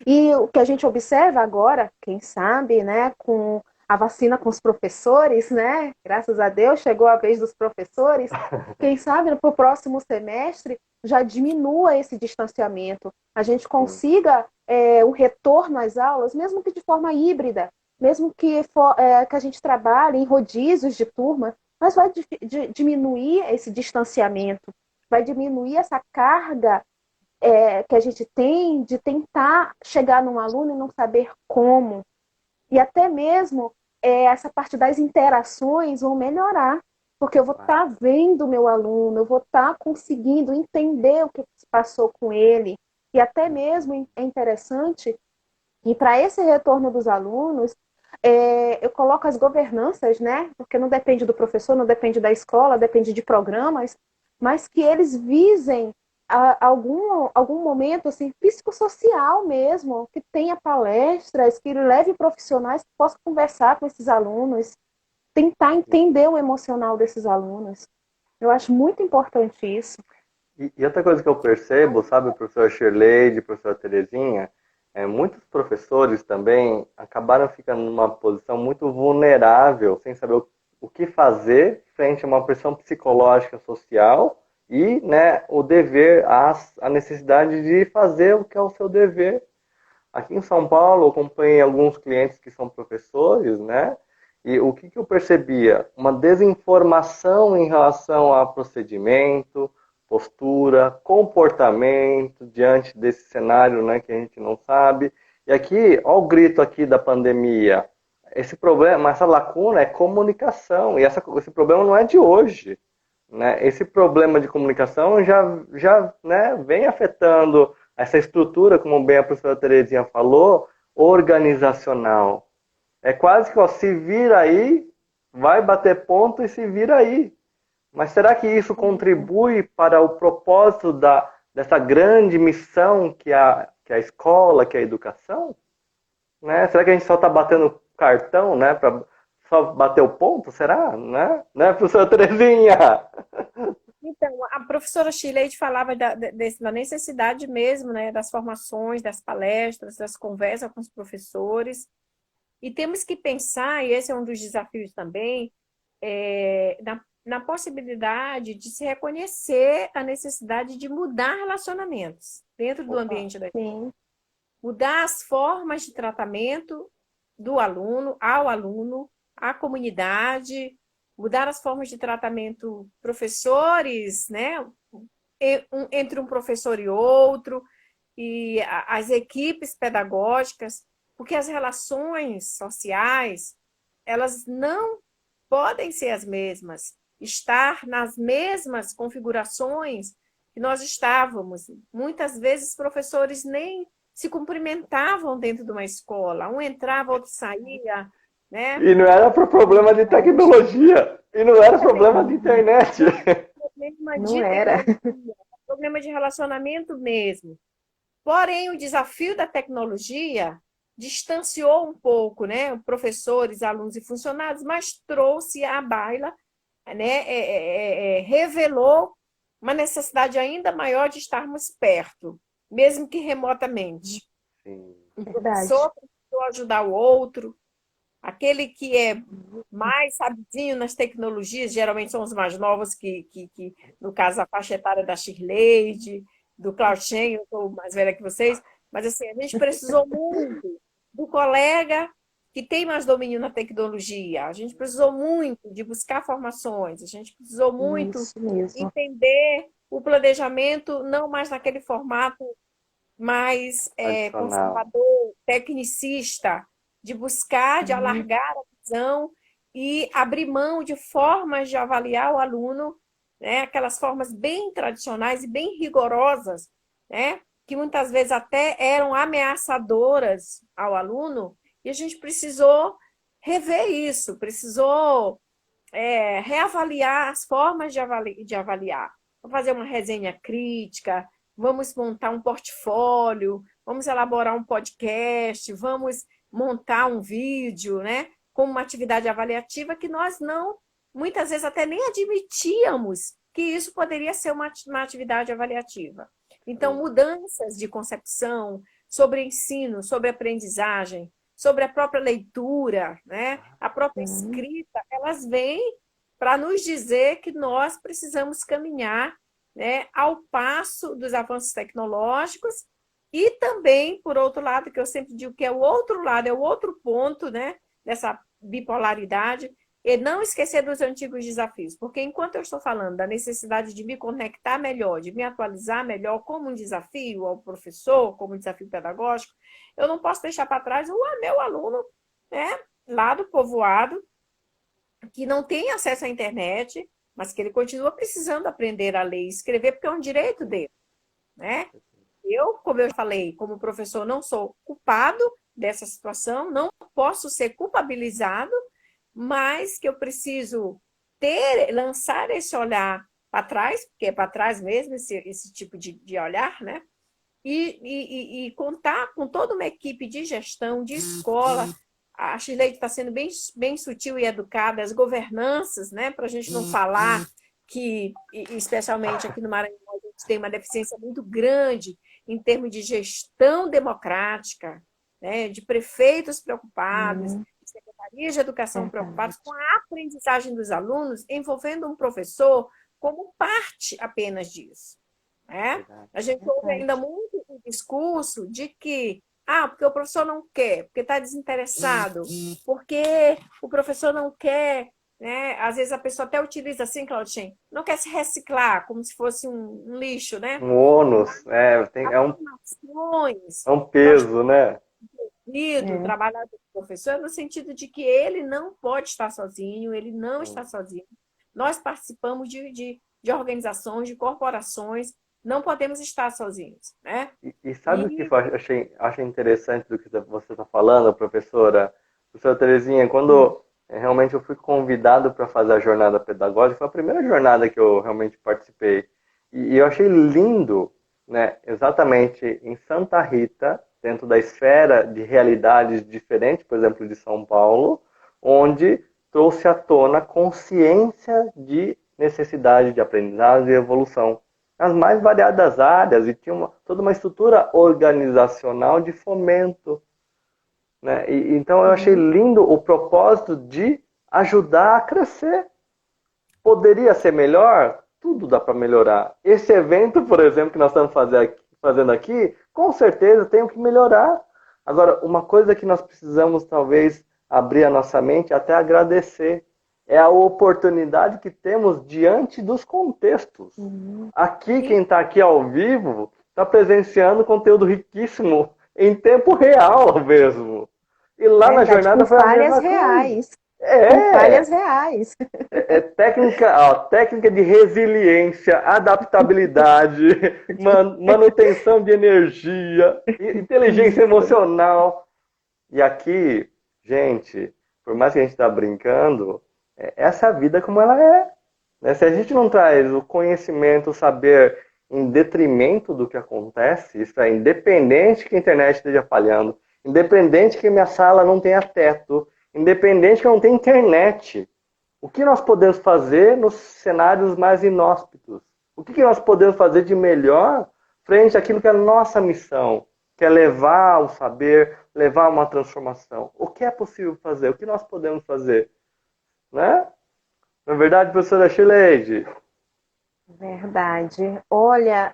E o que a gente observa agora, quem sabe, né, com a vacina com os professores, né? Graças a Deus chegou a vez dos professores. Quem sabe para o próximo semestre já diminua esse distanciamento, a gente consiga o retorno às aulas, mesmo que de forma híbrida, mesmo que a gente trabalhe em rodízios de turma, mas vai diminuir esse distanciamento, vai diminuir essa carga que a gente tem de tentar chegar num aluno e não saber como. E até mesmo essa parte das interações vão melhorar, porque eu vou estar vendo o meu aluno, eu vou estar conseguindo entender o que se passou com ele. E até mesmo é interessante, e para esse retorno dos alunos, eu coloco as governanças, né? Porque não depende do professor, não depende da escola, depende de programas, mas que eles visem algum momento assim, psicossocial mesmo, que tenha palestras, que leve profissionais que possam conversar com esses alunos, tentar entender o emocional desses alunos. Eu acho muito importante isso. E outra coisa que eu percebo, sabe, professor Shirley, professora Terezinha, muitos professores também acabaram ficando numa posição muito vulnerável, sem saber o que fazer frente a uma pressão psicológica social e, né, o dever, a necessidade de fazer o que é o seu dever. Aqui em São Paulo, eu acompanhei alguns clientes que são professores, né? E o que eu percebia? Uma desinformação em relação a procedimento, postura, comportamento diante desse cenário, né, que a gente não sabe. E aqui, olha o grito aqui da pandemia. Esse problema, essa lacuna é comunicação. E esse problema não é de hoje. Né? Esse problema de comunicação já né, vem afetando essa estrutura, como bem a professora Terezinha falou, organizacional. É quase que, ó, se vira aí, vai bater ponto e se vira aí. Mas será que isso contribui para o propósito dessa grande missão que que a escola, que a educação? Né? Será que a gente só está batendo cartão, né, para só bater o ponto? Será? Né, professora Terezinha? Então, a professora Chileide falava da necessidade mesmo, né, das formações, das palestras, das conversas com os professores. E temos que pensar, e esse é um dos desafios também, na possibilidade de se reconhecer a necessidade de mudar relacionamentos dentro do ambiente da escola. Mudar as formas de tratamento do aluno, ao aluno, à comunidade, mudar as formas de tratamento professores, né? Entre um professor e outro, e as equipes pedagógicas, porque as relações sociais, elas não podem ser as mesmas, estar nas mesmas configurações que nós estávamos. Muitas vezes, professores nem se cumprimentavam dentro de uma escola. Um entrava, outro saía, né? E não era por problema de tecnologia, e não era problema de internet. Não era. Problema de relacionamento mesmo. Porém, o desafio da tecnologia distanciou um pouco, né, professores, alunos e funcionários, mas trouxe à baila, né, revelou uma necessidade ainda maior de estarmos perto, mesmo que remotamente. Sim. O professor precisou ajudar o outro, aquele que é mais sabidinho nas tecnologias, geralmente são os mais novos, que no caso, a faixa etária da Shirley, do Claudinho, eu sou mais velha que vocês, mas assim, a gente precisou muito do colega que tem mais domínio na tecnologia. A gente precisou muito de buscar formações, a gente precisou muito Isso mesmo. entender o planejamento, não mais naquele formato mais Tradicional. conservador, tecnicista, de buscar, de Uhum. alargar a visão e abrir mão de formas de avaliar o aluno, né? Aquelas formas bem tradicionais e bem rigorosas, né? Que muitas vezes até eram ameaçadoras ao aluno, e a gente precisou rever isso, precisou reavaliar as formas de avaliar. Vamos fazer uma resenha crítica, vamos montar um portfólio, vamos elaborar um podcast, vamos montar um vídeo, né? Como uma atividade avaliativa que nós não, muitas vezes até nem admitíamos que isso poderia ser uma atividade avaliativa. Então, mudanças de concepção sobre ensino, sobre aprendizagem, sobre a própria leitura, né? A própria Sim. escrita, elas vêm para nos dizer que nós precisamos caminhar, né, ao passo dos avanços tecnológicos e também, por outro lado, que eu sempre digo que é o outro lado, é o outro ponto, né, dessa bipolaridade, e não esquecer dos antigos desafios, porque enquanto eu estou falando da necessidade de me conectar melhor, de me atualizar melhor como um desafio ao professor, como um desafio pedagógico, eu não posso deixar para trás o meu aluno, né, lá do povoado, que não tem acesso à internet, mas que ele continua precisando aprender a ler e escrever, porque é um direito dele, né? Eu, como eu falei, como professor, não sou culpado dessa situação, não posso ser culpabilizado, mas que eu preciso lançar esse olhar para trás, porque é para trás mesmo esse tipo de olhar, né? E contar com toda uma equipe de gestão, de escola. A Shirley está sendo bem sutil e educada, as governanças, né? Para a gente não falar que, especialmente aqui no Maranhão, a gente tem uma deficiência muito grande em termos de gestão democrática, né? De prefeitos preocupados, Sim, de secretarias de educação preocupados com verdade. a aprendizagem dos alunos, envolvendo um professor como parte apenas disso. Né? Verdade. A gente ouve ainda Verdade. muito o discurso de que, porque o professor não quer, porque está desinteressado, porque o professor não quer, né? Às vezes a pessoa até utiliza assim, Claudinha, não quer se reciclar, como se fosse um lixo, né? Um ônus, Afirmações é um que eu acho peso, né? que o É, trabalhar do professor é no sentido de que ele não pode estar sozinho, ele não está sozinho. Nós participamos de organizações, de corporações, não podemos estar sozinhos, né? E sabe o que E eu achei interessante do que você está falando, professora? Professora Terezinha, quando realmente eu fui convidado para fazer a jornada pedagógica, foi a primeira jornada que eu realmente participei. E eu achei lindo, né, exatamente em Santa Rita, dentro da esfera de realidades diferentes, por exemplo, de São Paulo, onde trouxe à tona consciência de necessidade de aprendizagem e evolução nas mais variadas áreas e tinha toda uma estrutura organizacional de fomento, né? Então eu achei sim. lindo o propósito de ajudar a crescer. Poderia ser melhor? Tudo dá para melhorar. Esse evento, por exemplo, que nós estamos fazendo aqui, com certeza tem o que melhorar. Agora, uma coisa que nós precisamos talvez abrir a nossa mente, até agradecer, é a oportunidade que temos diante dos contextos. Uhum. Aqui, sim, quem está aqui ao vivo, está presenciando conteúdo riquíssimo, em tempo real mesmo. E lá na Verdade, com jornada foi a falhas mesma coisa. reais. Com falhas É, reais. técnica de resiliência, adaptabilidade, manutenção de energia, inteligência Isso. emocional. E aqui, gente, por mais que a gente está brincando, essa é a vida como ela é. Né? Se a gente não traz o conhecimento, o saber em detrimento do que acontece, isso é independente que a internet esteja falhando, independente que minha sala não tenha teto, independente que eu não tenha internet, o que nós podemos fazer nos cenários mais inóspitos? O que nós podemos fazer de melhor frente àquilo que é a nossa missão, que é levar o saber, levar uma transformação? O que é possível fazer? O que nós podemos fazer? Né? Na verdade, professora Shileide? Verdade. Olha,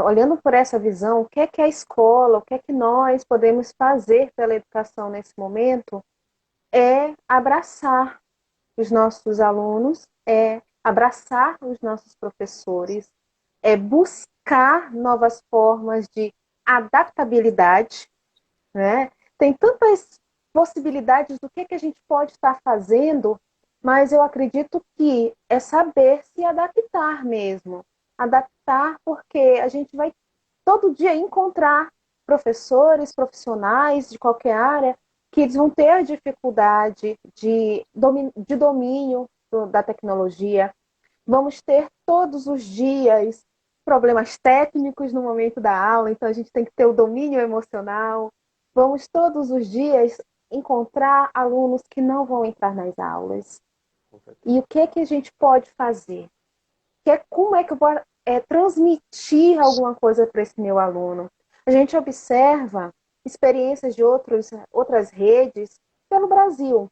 olhando por essa visão, o que é a escola, o que é que nós podemos fazer pela educação nesse momento é abraçar os nossos alunos, é abraçar os nossos professores, é buscar novas formas de adaptabilidade, né? Tem tantas possibilidades do que a gente pode estar fazendo, mas eu acredito que é saber se adaptar mesmo. Adaptar porque a gente vai todo dia encontrar professores, profissionais de qualquer área que eles vão ter dificuldade de domínio da tecnologia. Vamos ter todos os dias problemas técnicos no momento da aula, então a gente tem que ter o domínio emocional. Vamos todos os dias encontrar alunos que não vão entrar nas aulas. E o que é que a gente pode fazer? Como é que eu vou transmitir alguma coisa para esse meu aluno? A gente observa experiências de outras redes pelo Brasil.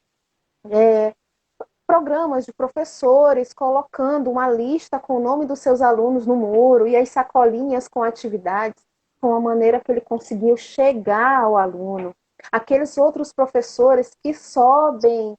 Programas de professores colocando uma lista com o nome dos seus alunos no muro e as sacolinhas com atividades, com a maneira que ele conseguiu chegar ao aluno. Aqueles outros professores que sobem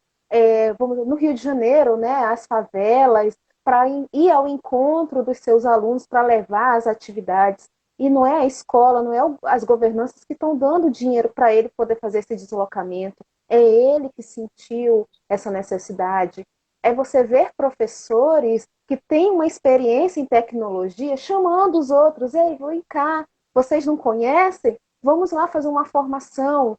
no Rio de Janeiro, né, as favelas, para ir ao encontro dos seus alunos, para levar as atividades. E não é a escola, não é as governanças que estão dando dinheiro para ele poder fazer esse deslocamento. É ele que sentiu essa necessidade. É você ver professores que têm uma experiência em tecnologia chamando os outros. Ei, vem cá, vocês não conhecem? Vamos lá fazer uma formação.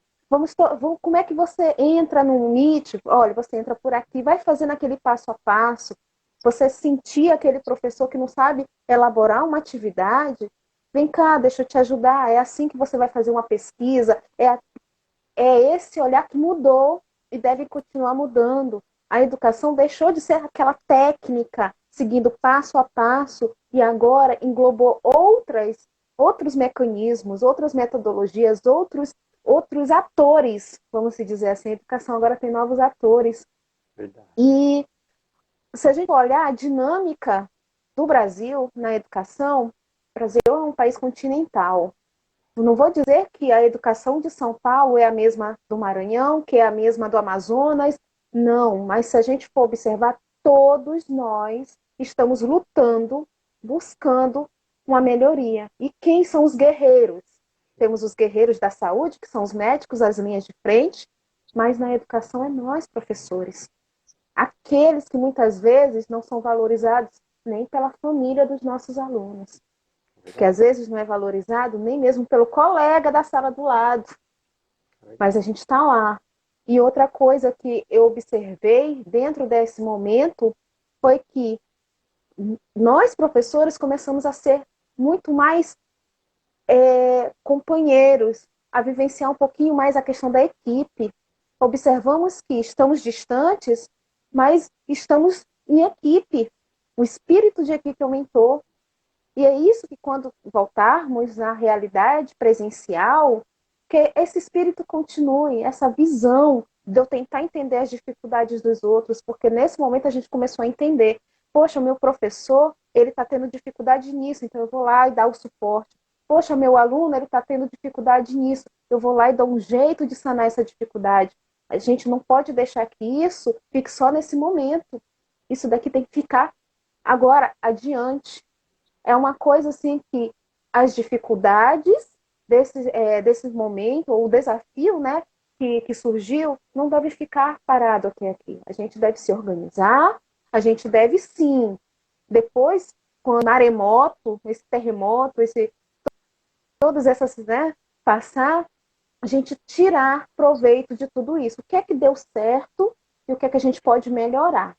Como é que você entra no Meet? Olha, você entra por aqui, vai fazendo aquele passo a passo. Você sentir aquele professor que não sabe elaborar uma atividade, vem cá, deixa eu te ajudar. É assim que você vai fazer uma pesquisa. É esse olhar que mudou e deve continuar mudando. A educação deixou de ser aquela técnica, seguindo passo a passo, e agora englobou outros mecanismos, outras metodologias, outros atores, vamos dizer assim. A educação agora tem novos atores. Verdade. E se a gente olhar a dinâmica do Brasil na educação, o Brasil é um país continental. Eu não vou dizer que a educação de São Paulo é a mesma do Maranhão, que é a mesma do Amazonas, não, mas se a gente for observar, todos nós estamos lutando, buscando uma melhoria. E quem são os guerreiros? Temos os guerreiros da saúde, que são os médicos, as linhas de frente, mas na educação é nós, professores. Aqueles que muitas vezes não são valorizados nem pela família dos nossos alunos, que às vezes não é valorizado nem mesmo pelo colega da sala do lado, mas a gente está lá. E outra coisa que eu observei dentro desse momento foi que nós, professores, começamos a ser muito mais companheiros, a vivenciar um pouquinho mais a questão da equipe. Observamos que estamos distantes, mas estamos em equipe. O espírito de equipe aumentou. E é isso que, quando voltarmos à realidade presencial, que esse espírito continue, essa visão de eu tentar entender as dificuldades dos outros, porque nesse momento a gente começou a entender, poxa, o meu professor, ele está tendo dificuldade nisso, então eu vou lá e dar o suporte. Poxa, meu aluno, ele está tendo dificuldade nisso, eu vou lá e dou um jeito de sanar essa dificuldade. A gente não pode deixar que isso fique só nesse momento. Isso daqui tem que ficar agora, adiante. É uma coisa assim que as dificuldades desse momento, ou o desafio, né, que surgiu, não deve ficar parado aqui. A gente deve se organizar, a gente deve sim, depois, quando maremoto, esse terremoto, todas essas, né, passar, a gente tirar proveito de tudo isso. O que é que deu certo e o que é que a gente pode melhorar?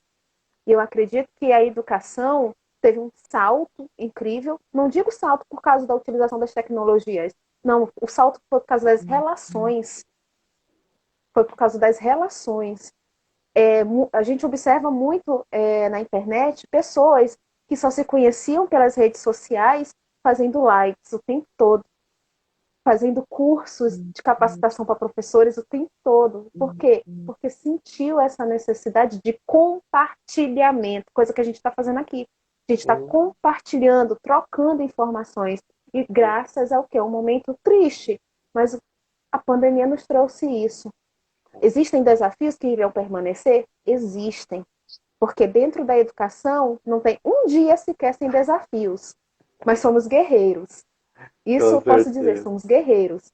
E eu acredito que a educação teve um salto incrível. Não digo salto por causa da utilização das tecnologias. Não, o salto foi por causa das relações. Foi por causa das relações. A gente observa muito na internet pessoas que só se conheciam pelas redes sociais fazendo likes o tempo todo, fazendo cursos de capacitação para professores o tempo todo. Por quê? Porque sentiu essa necessidade de compartilhamento, coisa que a gente está fazendo aqui. A gente está compartilhando, trocando informações. E graças ao que? É um momento triste, mas a pandemia nos trouxe isso. Existem desafios que irão permanecer? Existem. Porque dentro da educação não tem um dia sequer sem desafios. Mas somos guerreiros. Isso Com eu posso dizer, certeza. somos guerreiros.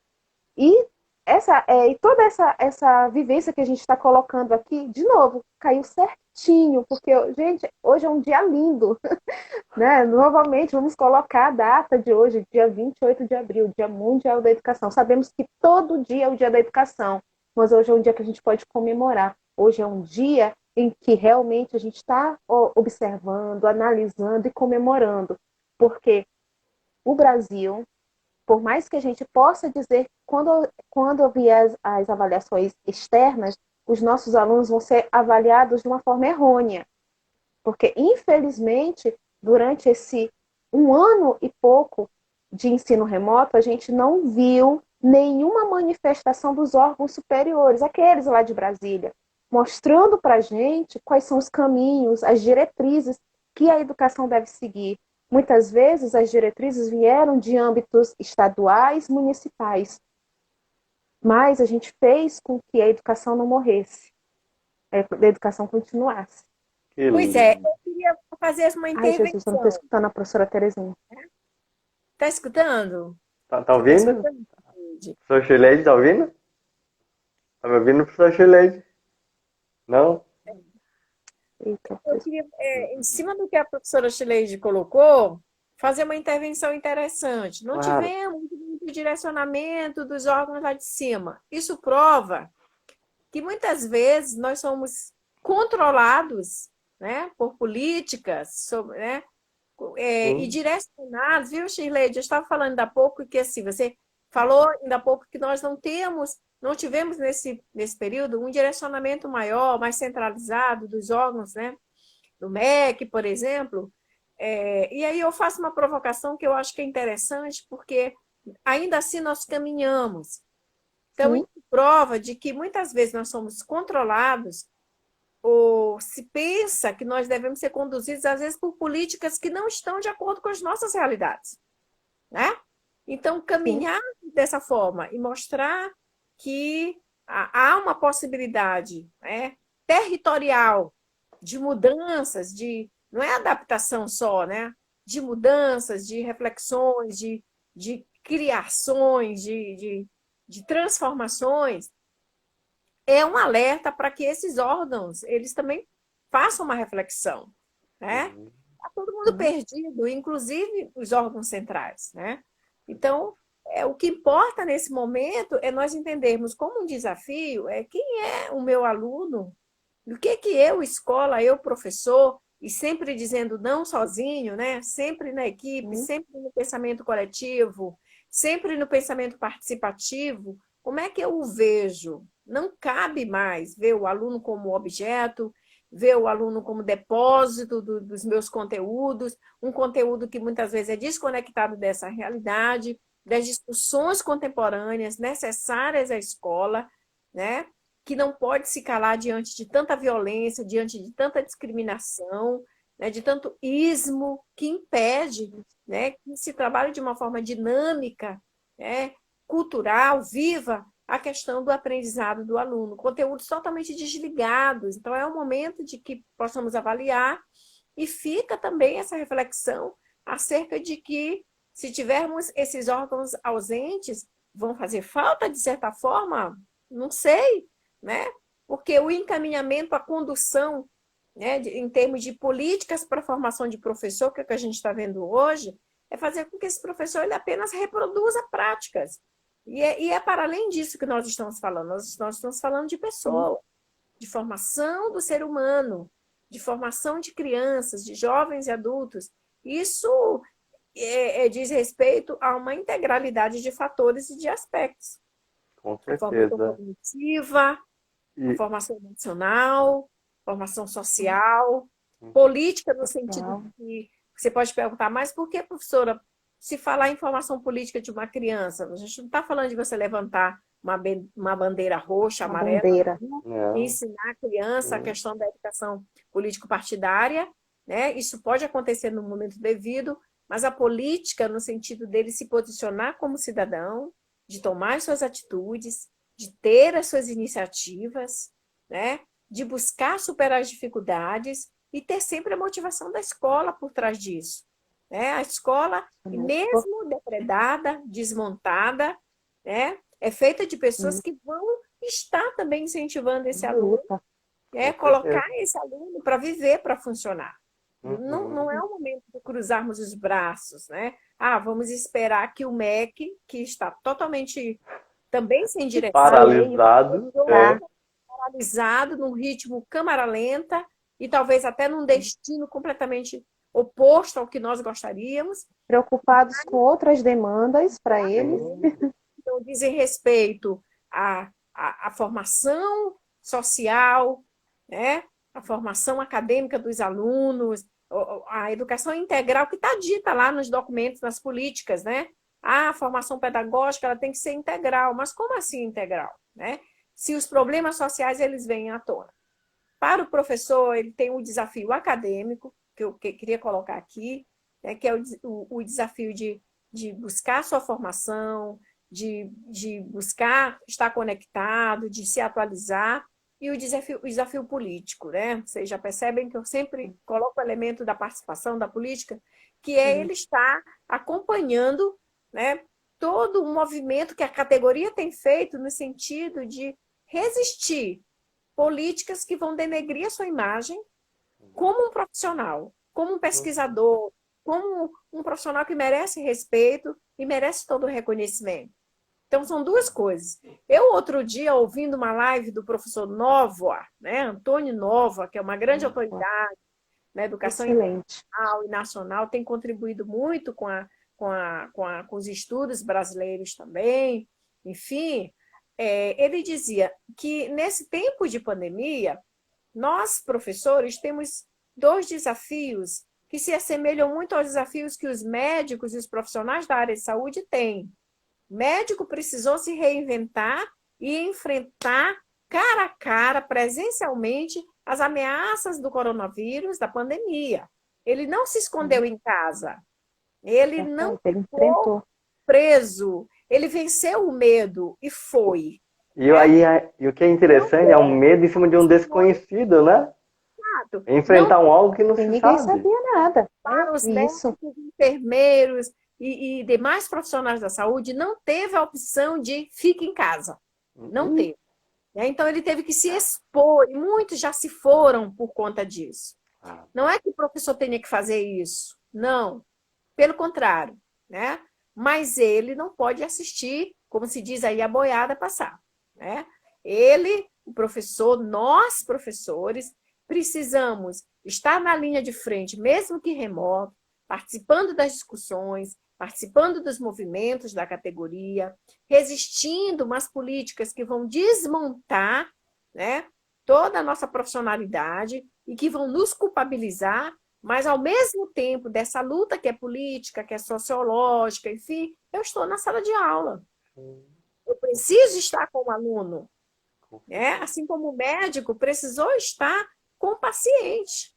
E e toda essa vivência que a gente está colocando aqui, de novo, caiu certinho, porque, gente, hoje é um dia lindo, né? Novamente, vamos colocar a data de hoje, dia 28 de abril, Dia Mundial da Educação. Sabemos que todo dia é o Dia da Educação, mas hoje é um dia que a gente pode comemorar. Hoje é um dia em que realmente a gente está observando, analisando e comemorando, porque o Brasil, por mais que a gente possa dizer, quando eu vier as avaliações externas, os nossos alunos vão ser avaliados de uma forma errônea. Porque, infelizmente, durante esse 1 ano e pouco de ensino remoto, a gente não viu nenhuma manifestação dos órgãos superiores, aqueles lá de Brasília, mostrando para a gente quais são os caminhos, as diretrizes que a educação deve seguir. Muitas vezes as diretrizes vieram de âmbitos estaduais, municipais, mas a gente fez com que a educação não morresse, a educação continuasse. Que Pois é, lindo. eu queria fazer uma Ai, Jesus, eu não estou intervenção. escutando a professora Terezinha. Está escutando? Tá Você está ouvindo? escutando? Cid? Professor Chileide, tá ouvindo? Tá me ouvindo, professor Chileide? Não? Eita, Eu queria, em cima do que a professora Chileide colocou, fazer uma intervenção interessante. Não Claro. tivemos muito direcionamento dos órgãos lá de cima. Isso prova que muitas vezes nós somos controlados, né, por políticas, né, e Sim. direcionados, viu, Shirley? Eu estava falando ainda há pouco que assim, você falou ainda há pouco que nós não tivemos nesse período um direcionamento maior, mais centralizado dos órgãos, né, do MEC, por exemplo. E aí eu faço uma provocação que eu acho que é interessante, porque ainda assim nós caminhamos. Então, sim, isso prova de que muitas vezes nós somos controlados ou se pensa que nós devemos ser conduzidos, às vezes, por políticas que não estão de acordo com as nossas realidades, né? Então, sim, caminhar dessa forma e mostrar que há uma possibilidade, né, territorial de mudanças, não é adaptação só, né? De mudanças, de reflexões, de criações, de transformações, é um alerta para que esses órgãos eles também façam uma reflexão, né? Uhum. Está todo mundo sim, perdido, inclusive os órgãos centrais, né? Então, o que importa nesse momento é nós entendermos como um desafio quem é o meu aluno, o que eu, escola, eu, professor, e sempre dizendo não sozinho, né? Sempre na equipe, sim, sempre no pensamento coletivo, sempre no pensamento participativo, como é que eu o vejo? Não cabe mais ver o aluno como objeto, ver o aluno como depósito dos meus conteúdos, um conteúdo que muitas vezes é desconectado dessa realidade, das discussões contemporâneas necessárias à escola, né? Que não pode se calar diante de tanta violência, diante de tanta discriminação, né? De tanto ismo que impede, né? Que se trabalhe de uma forma dinâmica, né? Cultural, viva, a questão do aprendizado do aluno. Conteúdos totalmente desligados. Então, é o momento de que possamos avaliar e fica também essa reflexão acerca de que, se tivermos esses órgãos ausentes, vão fazer falta, de certa forma? Não sei, né? Porque o encaminhamento, a condução, né, em termos de políticas para a formação de professor, que é o que a gente está vendo hoje, é fazer com que esse professor ele apenas reproduza práticas. E é para além disso que nós estamos falando. Nós estamos falando de sim, pessoa, de formação do ser humano, de formação de crianças, de jovens e adultos. Isso diz respeito a uma integralidade de fatores e de aspectos. Com A formação certeza. cognitiva, a E formação emocional, formação social, política no sentido social, de que você pode perguntar, mas por que, professora, se falar em formação política de uma criança, a gente não está falando de você levantar uma bandeira roxa, uma amarela, bandeira. e não. ensinar a criança a Sim. questão da educação político-partidária, né? Isso pode acontecer no momento devido, mas a política, no sentido dele se posicionar como cidadão, de tomar as suas atitudes, de ter as suas iniciativas, né? De buscar superar as dificuldades e ter sempre a motivação da escola por trás disso, né? A escola, mesmo depredada, desmontada, né? É feita de pessoas que vão estar também incentivando esse aluno, né? Colocar esse aluno para viver, para funcionar. Não é o momento de cruzarmos os braços, né? Ah, vamos esperar que o MEC, que está totalmente também sem direção, paralisado, paralisado num ritmo câmara lenta e talvez até num destino completamente oposto ao que nós gostaríamos. Preocupados com outras demandas para eles. Então, dizem respeito à formação social, né? A formação acadêmica dos alunos, a educação integral que está dita lá nos documentos, nas políticas, né? A formação pedagógica ela tem que ser integral, mas como assim integral, né? Se os problemas sociais eles vêm à tona. Para o professor, ele tem um desafio acadêmico, que eu queria colocar aqui, né? Que é o desafio de buscar sua formação, de buscar estar conectado, de se atualizar, e o desafio político, né? Vocês já percebem que eu sempre coloco o elemento da participação da política, que é ele estar acompanhando, né, todo o movimento que a categoria tem feito no sentido de resistir políticas que vão denegrir a sua imagem como um profissional, como um pesquisador, como um profissional que merece respeito e merece todo o reconhecimento. Então, são duas coisas. Eu, outro dia, ouvindo uma live do professor Novoa, né, Antônio Novoa, que é uma grande autoridade na educação internacional e nacional, tem contribuído muito com os estudos brasileiros também. Enfim, ele dizia que, nesse tempo de pandemia, nós, professores, temos dois desafios que se assemelham muito aos desafios que os médicos e os profissionais da área de saúde têm. O médico precisou se reinventar e enfrentar cara a cara, presencialmente, as ameaças do coronavírus, da pandemia. Ele não se escondeu em casa. Ele não ficou preso. Ele venceu o medo e foi. E o que é interessante é um medo em cima de um desconhecido, né? Enfrentar algo que não se ninguém sabe. sabia nada. Para os médicos, enfermeiros e demais profissionais da saúde, não teve a opção de fique em casa. Não teve. Então, ele teve que se expor, e muitos já se foram por conta disso. Não é que o professor tenha que fazer isso. Não. Pelo contrário, né? Mas ele não pode assistir, como se diz aí, a boiada passar, né? Ele, o professor, nós, professores, precisamos estar na linha de frente, mesmo que remoto, participando das discussões, participando dos movimentos da categoria, resistindo umas políticas que vão desmontar, né, toda a nossa profissionalidade e que vão nos culpabilizar, mas, ao mesmo tempo, dessa luta que é política, que é sociológica, enfim, eu estou na sala de aula. Eu preciso estar com o aluno, né? Assim como o médico precisou estar com o paciente,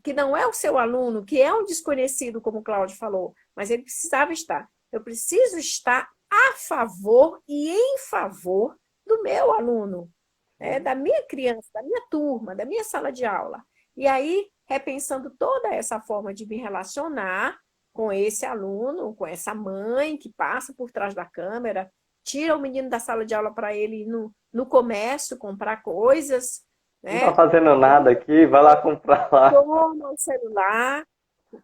que não é o seu aluno, que é um desconhecido, como o Cláudio falou, mas ele precisava estar. Eu preciso estar a favor e em favor do meu aluno, né? Da minha criança, da minha turma, da minha sala de aula. E aí, repensando toda essa forma de me relacionar com esse aluno, com essa mãe que passa por trás da câmera, tira o menino da sala de aula para ele ir no comércio comprar coisas, né? Não está fazendo nada aqui, vai lá comprar lá. Toma o celular,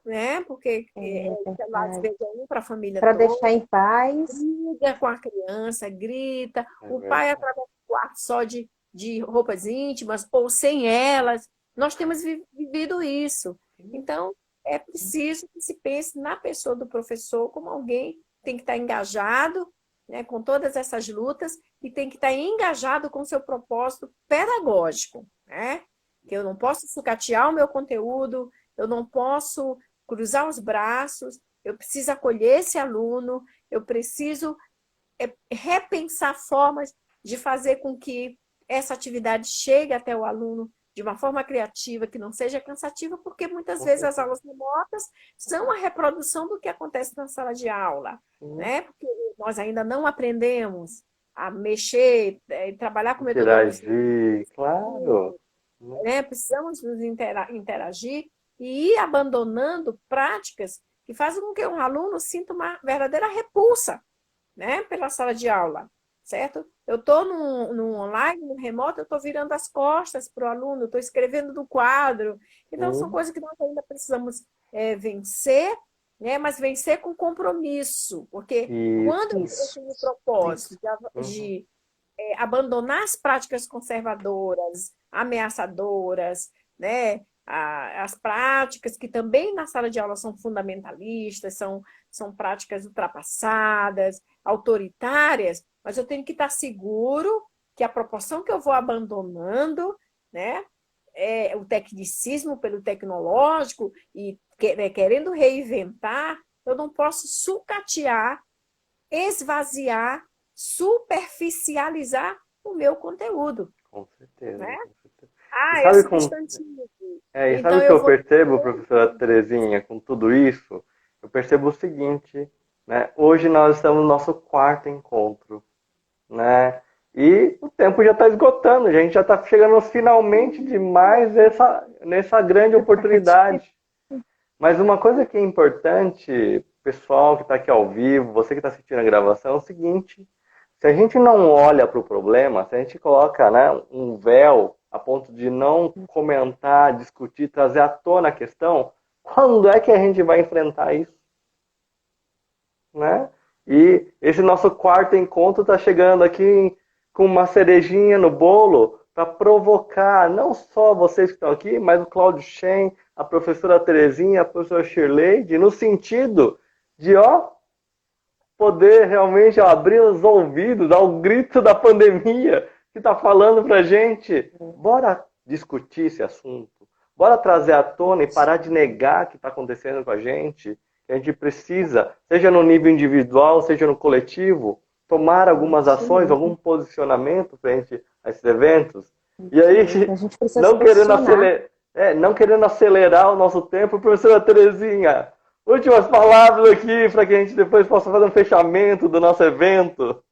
né? Porque o celular às vezes é um para a família para toda. deixar em paz. Briga com a criança, grita. O pai atravessa o quarto só de roupas íntimas ou sem elas. Nós temos vivido isso. Então, é preciso que se pense na pessoa do professor como alguém que tem que estar engajado, né, com todas essas lutas e tem que estar engajado com o seu propósito pedagógico, né? Que eu não posso sucatear o meu conteúdo, eu não posso cruzar os braços, eu preciso acolher esse aluno, eu preciso repensar formas de fazer com que essa atividade chegue até o aluno de uma forma criativa, que não seja cansativa, porque muitas Com vezes as certeza. aulas remotas são a reprodução do que acontece na sala de aula, Uhum. né? Porque nós ainda não aprendemos a mexer, trabalhar com metodologia, Interagir, claro. Né? né? Precisamos nos interagir e ir abandonando práticas que fazem com que um aluno sinta uma verdadeira repulsa, né, pela sala de aula, certo? Eu estou no online, no remoto, eu estou virando as costas para o aluno, estou escrevendo no quadro. Então, são Sim. coisas que nós ainda precisamos vencer, né, mas vencer com compromisso, porque quando eu Isso. tenho o propósito Isso. Uhum. de abandonar as práticas conservadoras, ameaçadoras, né? As práticas que também na sala de aula são fundamentalistas, são práticas ultrapassadas, autoritárias, mas eu tenho que estar seguro que a proporção que eu vou abandonando, né, o tecnicismo pelo tecnológico e querendo reinventar, eu não posso sucatear, esvaziar, superficializar o meu conteúdo, Com certeza, né? com certeza. E Ah, é sabe com, substantivo. e sabe Então o que eu eu vou. percebo, professora Terezinha, com tudo isso? Eu percebo o seguinte, né? Hoje nós estamos no nosso quarto encontro, né? E o tempo já está esgotando, a gente já está chegando finalmente de mais nessa grande Verdade. oportunidade. Mas uma coisa que é importante, pessoal que está aqui ao vivo, você que está assistindo a gravação, é o seguinte: se a gente não olha para o problema, se a gente coloca, né, um véu a ponto de não comentar, discutir, trazer à tona a questão, quando é que a gente vai enfrentar isso? Né? E esse nosso quarto encontro está chegando aqui com uma cerejinha no bolo para provocar não só vocês que estão aqui, mas o Cláudio Shen, a professora Terezinha, a professora Shirley, no sentido de poder realmente abrir os ouvidos ao grito da pandemia que está falando para gente. Bora discutir esse assunto. Bora trazer à tona e parar de negar o que está acontecendo com a gente. Que a gente precisa, seja no nível individual, seja no coletivo, tomar algumas Isso ações, algum mesmo. posicionamento frente a esses eventos. E aí, Isso mesmo. A gente precisa se não querendo posicionar. não querendo acelerar o nosso tempo, professora Terezinha, últimas palavras aqui para que a gente depois possa fazer um fechamento do nosso evento.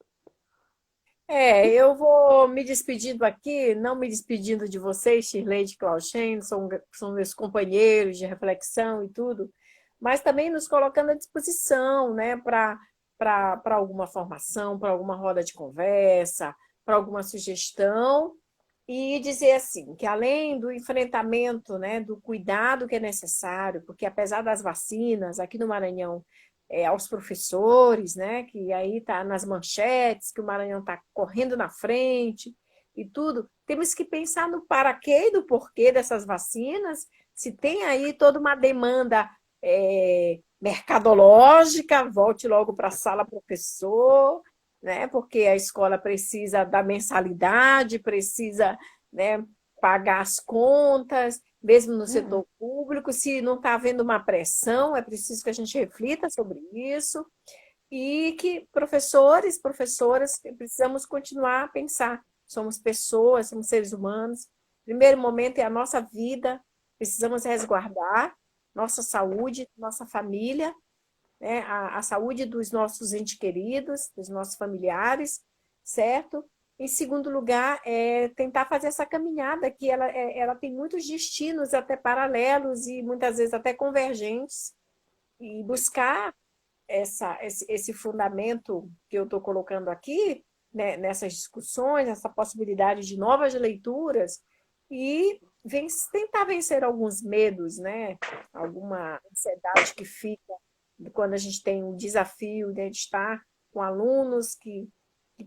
Eu vou me despedindo aqui, não me despedindo de vocês, Shirley de Clauchen, são meus companheiros de reflexão e tudo, mas também nos colocando à disposição, né, para alguma formação, para alguma roda de conversa, para alguma sugestão, e dizer assim, que além do enfrentamento, né, do cuidado que é necessário, porque apesar das vacinas, aqui no Maranhão, aos professores, né, que aí está nas manchetes, que o Maranhão está correndo na frente e tudo, temos que pensar no para quê e do porquê dessas vacinas, se tem aí toda uma demanda mercadológica, volte logo para a sala, professor, né, porque a escola precisa da mensalidade, precisa, né, pagar as contas, mesmo no setor público, se não está havendo uma pressão, é preciso que a gente reflita sobre isso e que professores, professoras, precisamos continuar a pensar. Somos pessoas, somos seres humanos. Primeiro momento é a nossa vida, precisamos resguardar nossa saúde, nossa família, né? A saúde dos nossos entes queridos, dos nossos familiares, certo? Em segundo lugar, tentar fazer essa caminhada que ela tem muitos destinos até paralelos e muitas vezes até convergentes, e buscar esse fundamento que eu estou colocando aqui, né, nessas discussões, essa possibilidade de novas leituras e tentar vencer alguns medos, né? Alguma ansiedade que fica quando a gente tem um desafio, né, de estar com alunos que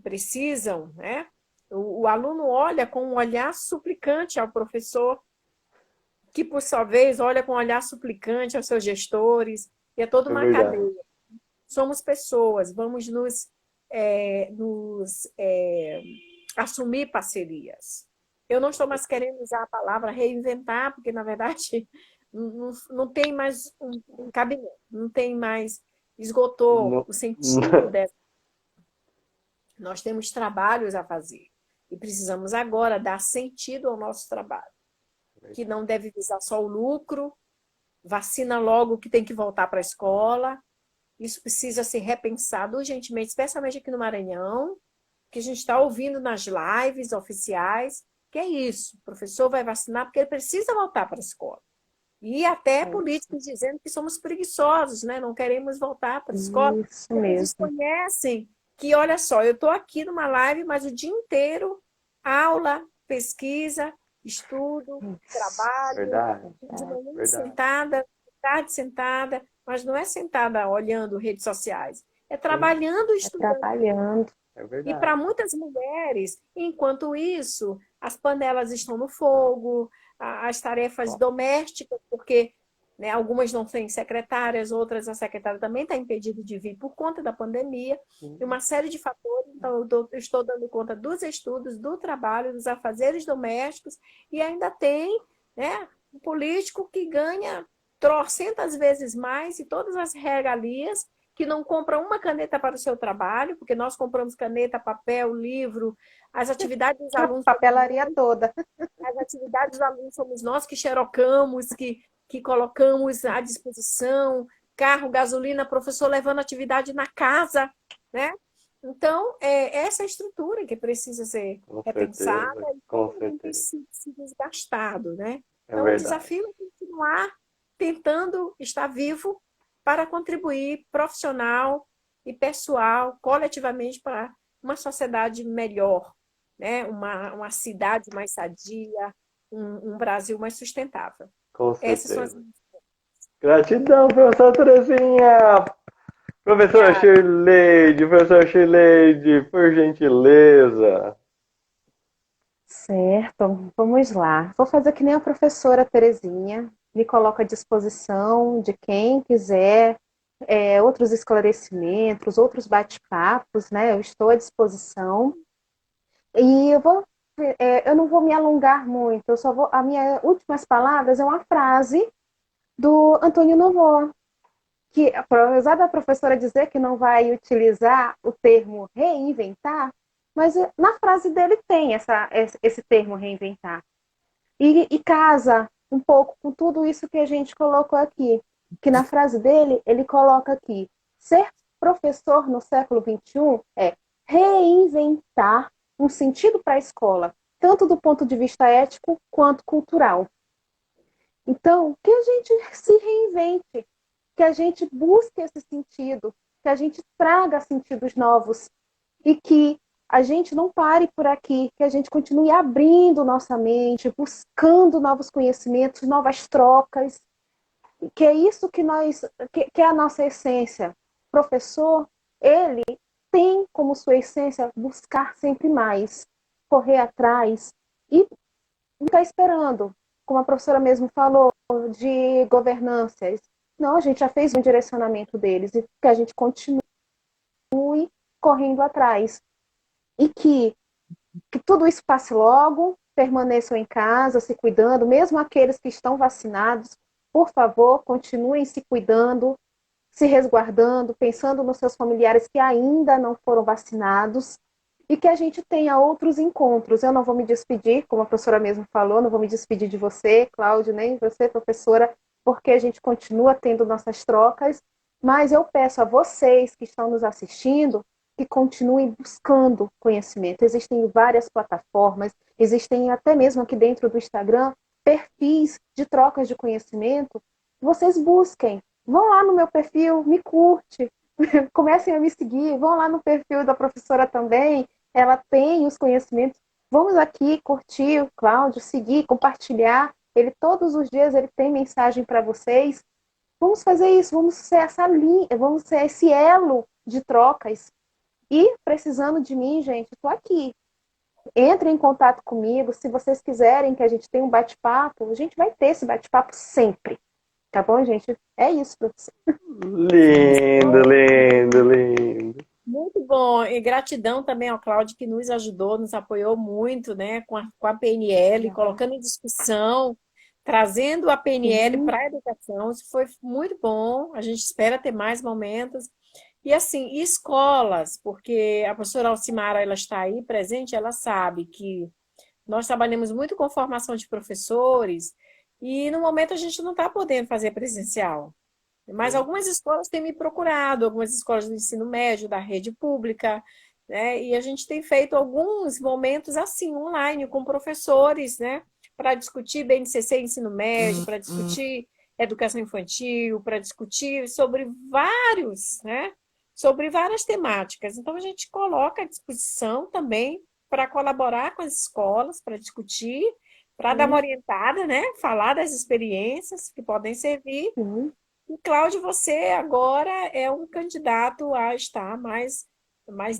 precisam, né? O aluno olha com um olhar suplicante ao professor, que, por sua vez, olha com um olhar suplicante aos seus gestores, e é toda É uma verdade. cadeia. Somos pessoas, vamos assumir parcerias. Eu não estou mais querendo usar a palavra reinventar, porque, na verdade, não tem mais um cabimento, não tem mais, esgotou Não, o sentido dessa. Nós temos trabalhos a fazer e precisamos agora dar sentido ao nosso trabalho. que não deve visar só o lucro, vacina logo que tem que voltar para a escola. Isso precisa ser repensado urgentemente, especialmente aqui no Maranhão, que a gente está ouvindo nas lives oficiais, que é isso, o professor vai vacinar porque ele precisa voltar para a escola. E até políticos dizendo que somos preguiçosos, né? Não queremos voltar para a escola. Isso Eles mesmo. desconhecem que, olha só, eu estou aqui numa live, mas o dia inteiro, aula, pesquisa, estudo, trabalho, Verdade, de manhã verdade. sentada, de tarde sentada, mas não é sentada olhando redes sociais, é trabalhando e estudando. Trabalhando. É E verdade. para muitas mulheres, enquanto isso, as panelas estão no fogo, as tarefas domésticas, porque né, algumas não têm secretárias, outras a secretária também está impedida de vir por conta da pandemia, e uma série de fatores. Então, eu estou dando conta dos estudos, do trabalho, dos afazeres domésticos, e ainda tem né, um político que ganha trocentas vezes mais e todas as regalias, que não compra uma caneta para o seu trabalho, porque nós compramos caneta, papel, livro, as atividades dos A alunos. papelaria toda. As atividades dos alunos somos nós que xerocamos, que colocamos à disposição, carro, gasolina, professor levando atividade na casa, né? Então, essa estrutura que precisa ser Com repensada certeza, e com como tem certeza. se desgastado, né? É Então, o verdade. desafio é continuar tentando estar vivo para contribuir profissional e pessoal, coletivamente, para uma sociedade melhor, né? Uma cidade mais sadia, um Brasil mais sustentável. Com Essas são as certeza. Gratidão, professora Terezinha. Professora minhas. Shirley, professora Shirley, por gentileza. Certo, vamos lá. Vou fazer que nem a professora Terezinha, me coloco à disposição de quem quiser outros esclarecimentos, outros bate-papos, né? Eu estou à disposição. E eu não vou me alongar muito, as minhas últimas palavras é uma frase do Antônio Novoa, que, apesar da professora dizer que não vai utilizar o termo reinventar, mas na frase dele tem esse termo reinventar. E casa um pouco com tudo isso que a gente colocou aqui. Que na frase dele, ele coloca aqui: ser professor no século XXI é reinventar um sentido para a escola, tanto do ponto de vista ético quanto cultural. Então, que a gente se reinvente, que a gente busque esse sentido, que a gente traga sentidos novos e que a gente não pare por aqui, que a gente continue abrindo nossa mente, buscando novos conhecimentos, novas trocas, que é isso que é a nossa essência. O professor, ele tem como sua essência buscar sempre mais, correr atrás e não ficar esperando, como a professora mesmo falou, de governanças. Não, a gente já fez um direcionamento deles e que a gente continue correndo atrás. E que tudo isso passe logo, permaneçam em casa, se cuidando, mesmo aqueles que estão vacinados, por favor, continuem se cuidando, se resguardando, pensando nos seus familiares que ainda não foram vacinados e que a gente tenha outros encontros. Eu não vou me despedir, como a professora mesmo falou, não vou me despedir de você, Cláudio, nem você, professora, porque a gente continua tendo nossas trocas, mas eu peço a vocês que estão nos assistindo que continuem buscando conhecimento. Existem várias plataformas, existem até mesmo aqui dentro do Instagram perfis de trocas de conhecimento. Vocês busquem, vão lá no meu perfil, me curte, comecem a me seguir, vão lá no perfil da professora também, ela tem os conhecimentos. Vamos aqui curtir o Cláudio, seguir, compartilhar. Ele todos os dias ele tem mensagem para vocês. Vamos fazer isso, vamos ser essa linha, vamos ser esse elo de trocas. E precisando de mim, gente, estou aqui. Entre em contato comigo. Se vocês quiserem que a gente tenha um bate-papo, a gente vai ter esse bate-papo sempre. Tá bom, gente? É isso, professor. Lindo, lindo, lindo. Muito bom. E gratidão também ao Cláudio, que nos ajudou, nos apoiou muito, né, com a PNL, colocando em discussão, trazendo a PNL para a educação. Isso foi muito bom. A gente espera ter mais momentos. E assim, escolas, porque a professora Alcimara ela está aí presente, ela sabe que Nós trabalhamos muito com formação de professores e, no momento, a gente não está podendo fazer presencial. Mas algumas escolas têm me procurado, algumas escolas do ensino médio, da rede pública, né? E a gente tem feito alguns momentos assim, online, com professores, né? Para discutir BNCC ensino médio, para discutir educação infantil, para discutir sobre vários, né? Sobre várias temáticas. Então, a gente coloca à disposição também para colaborar com as escolas, para discutir, para dar uma orientada, né? Falar das experiências que podem servir. E, Cláudio, você agora é um candidato a estar mais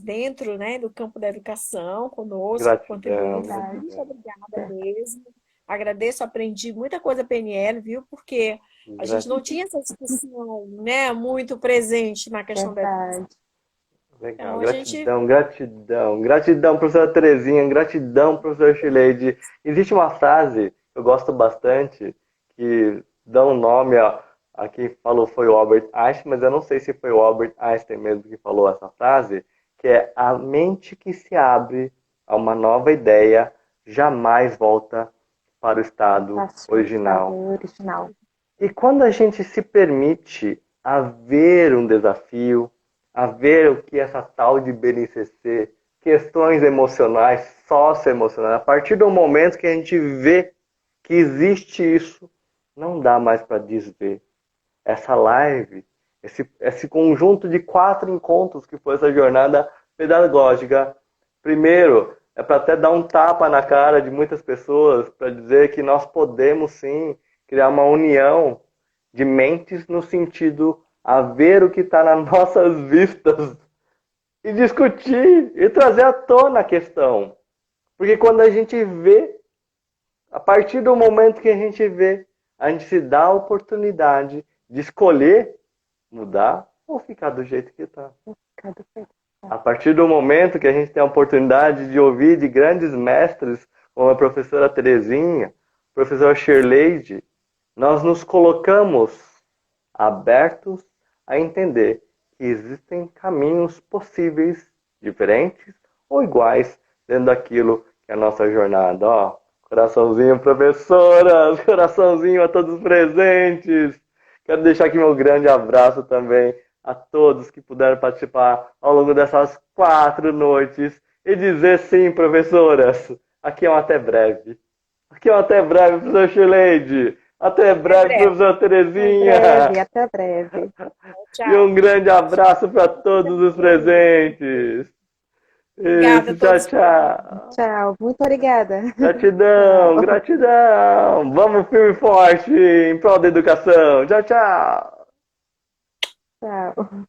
dentro, né, do campo da educação, conosco, Gratidão, contribuindo. gratidão. Muito obrigada mesmo. Agradeço, aprendi muita coisa PNL, viu? Porque a gente não tinha essa discussão, né, muito presente na questão da educação. Verdade. Legal, Então, a gente gratidão, gratidão. Gratidão, professora Terezinha, gratidão, professor Shileide. Existe uma frase que eu gosto bastante, que dá um nome, a quem falou foi o Albert Einstein, mas eu não sei se foi o Albert Einstein mesmo que falou essa frase, que é: a mente que se abre a uma nova ideia jamais volta para o estado original. E quando a gente se permite a ver um desafio, a ver o que essa tal de BNCC, questões emocionais, socioemocionais, a partir do momento que a gente vê que existe isso, não dá mais para desver. Essa live, esse conjunto de 4 encontros que foi essa jornada pedagógica, primeiro, é para até dar um tapa na cara de muitas pessoas, para dizer que nós podemos sim criar uma união de mentes no sentido a ver o que está nas nossas vistas e discutir e trazer à tona a questão. Porque quando a gente vê, a partir do momento que a gente vê, a gente se dá a oportunidade de escolher mudar ou ficar do jeito que está. A partir do momento que a gente tem a oportunidade de ouvir de grandes mestres, como a professora Terezinha, o professor Shirley, nós nos colocamos abertos a entender que existem caminhos possíveis, diferentes ou iguais, dentro daquilo que é a nossa jornada. Ó, coraçãozinho, professoras, coraçãozinho a todos os presentes. Quero deixar aqui meu grande abraço também a todos que puderam participar ao longo dessas 4 noites e dizer sim, professoras, aqui é um até breve. Aqui é um até breve, professor Shileide. Até breve, professora Terezinha. Até breve. Tchau. E um grande abraço para todos os presentes. Obrigada a Isso, tchau, todos. tchau. Tchau, muito obrigada. Gratidão, gratidão. Vamos firme e forte em prol da educação. Tchau, tchau. Tchau.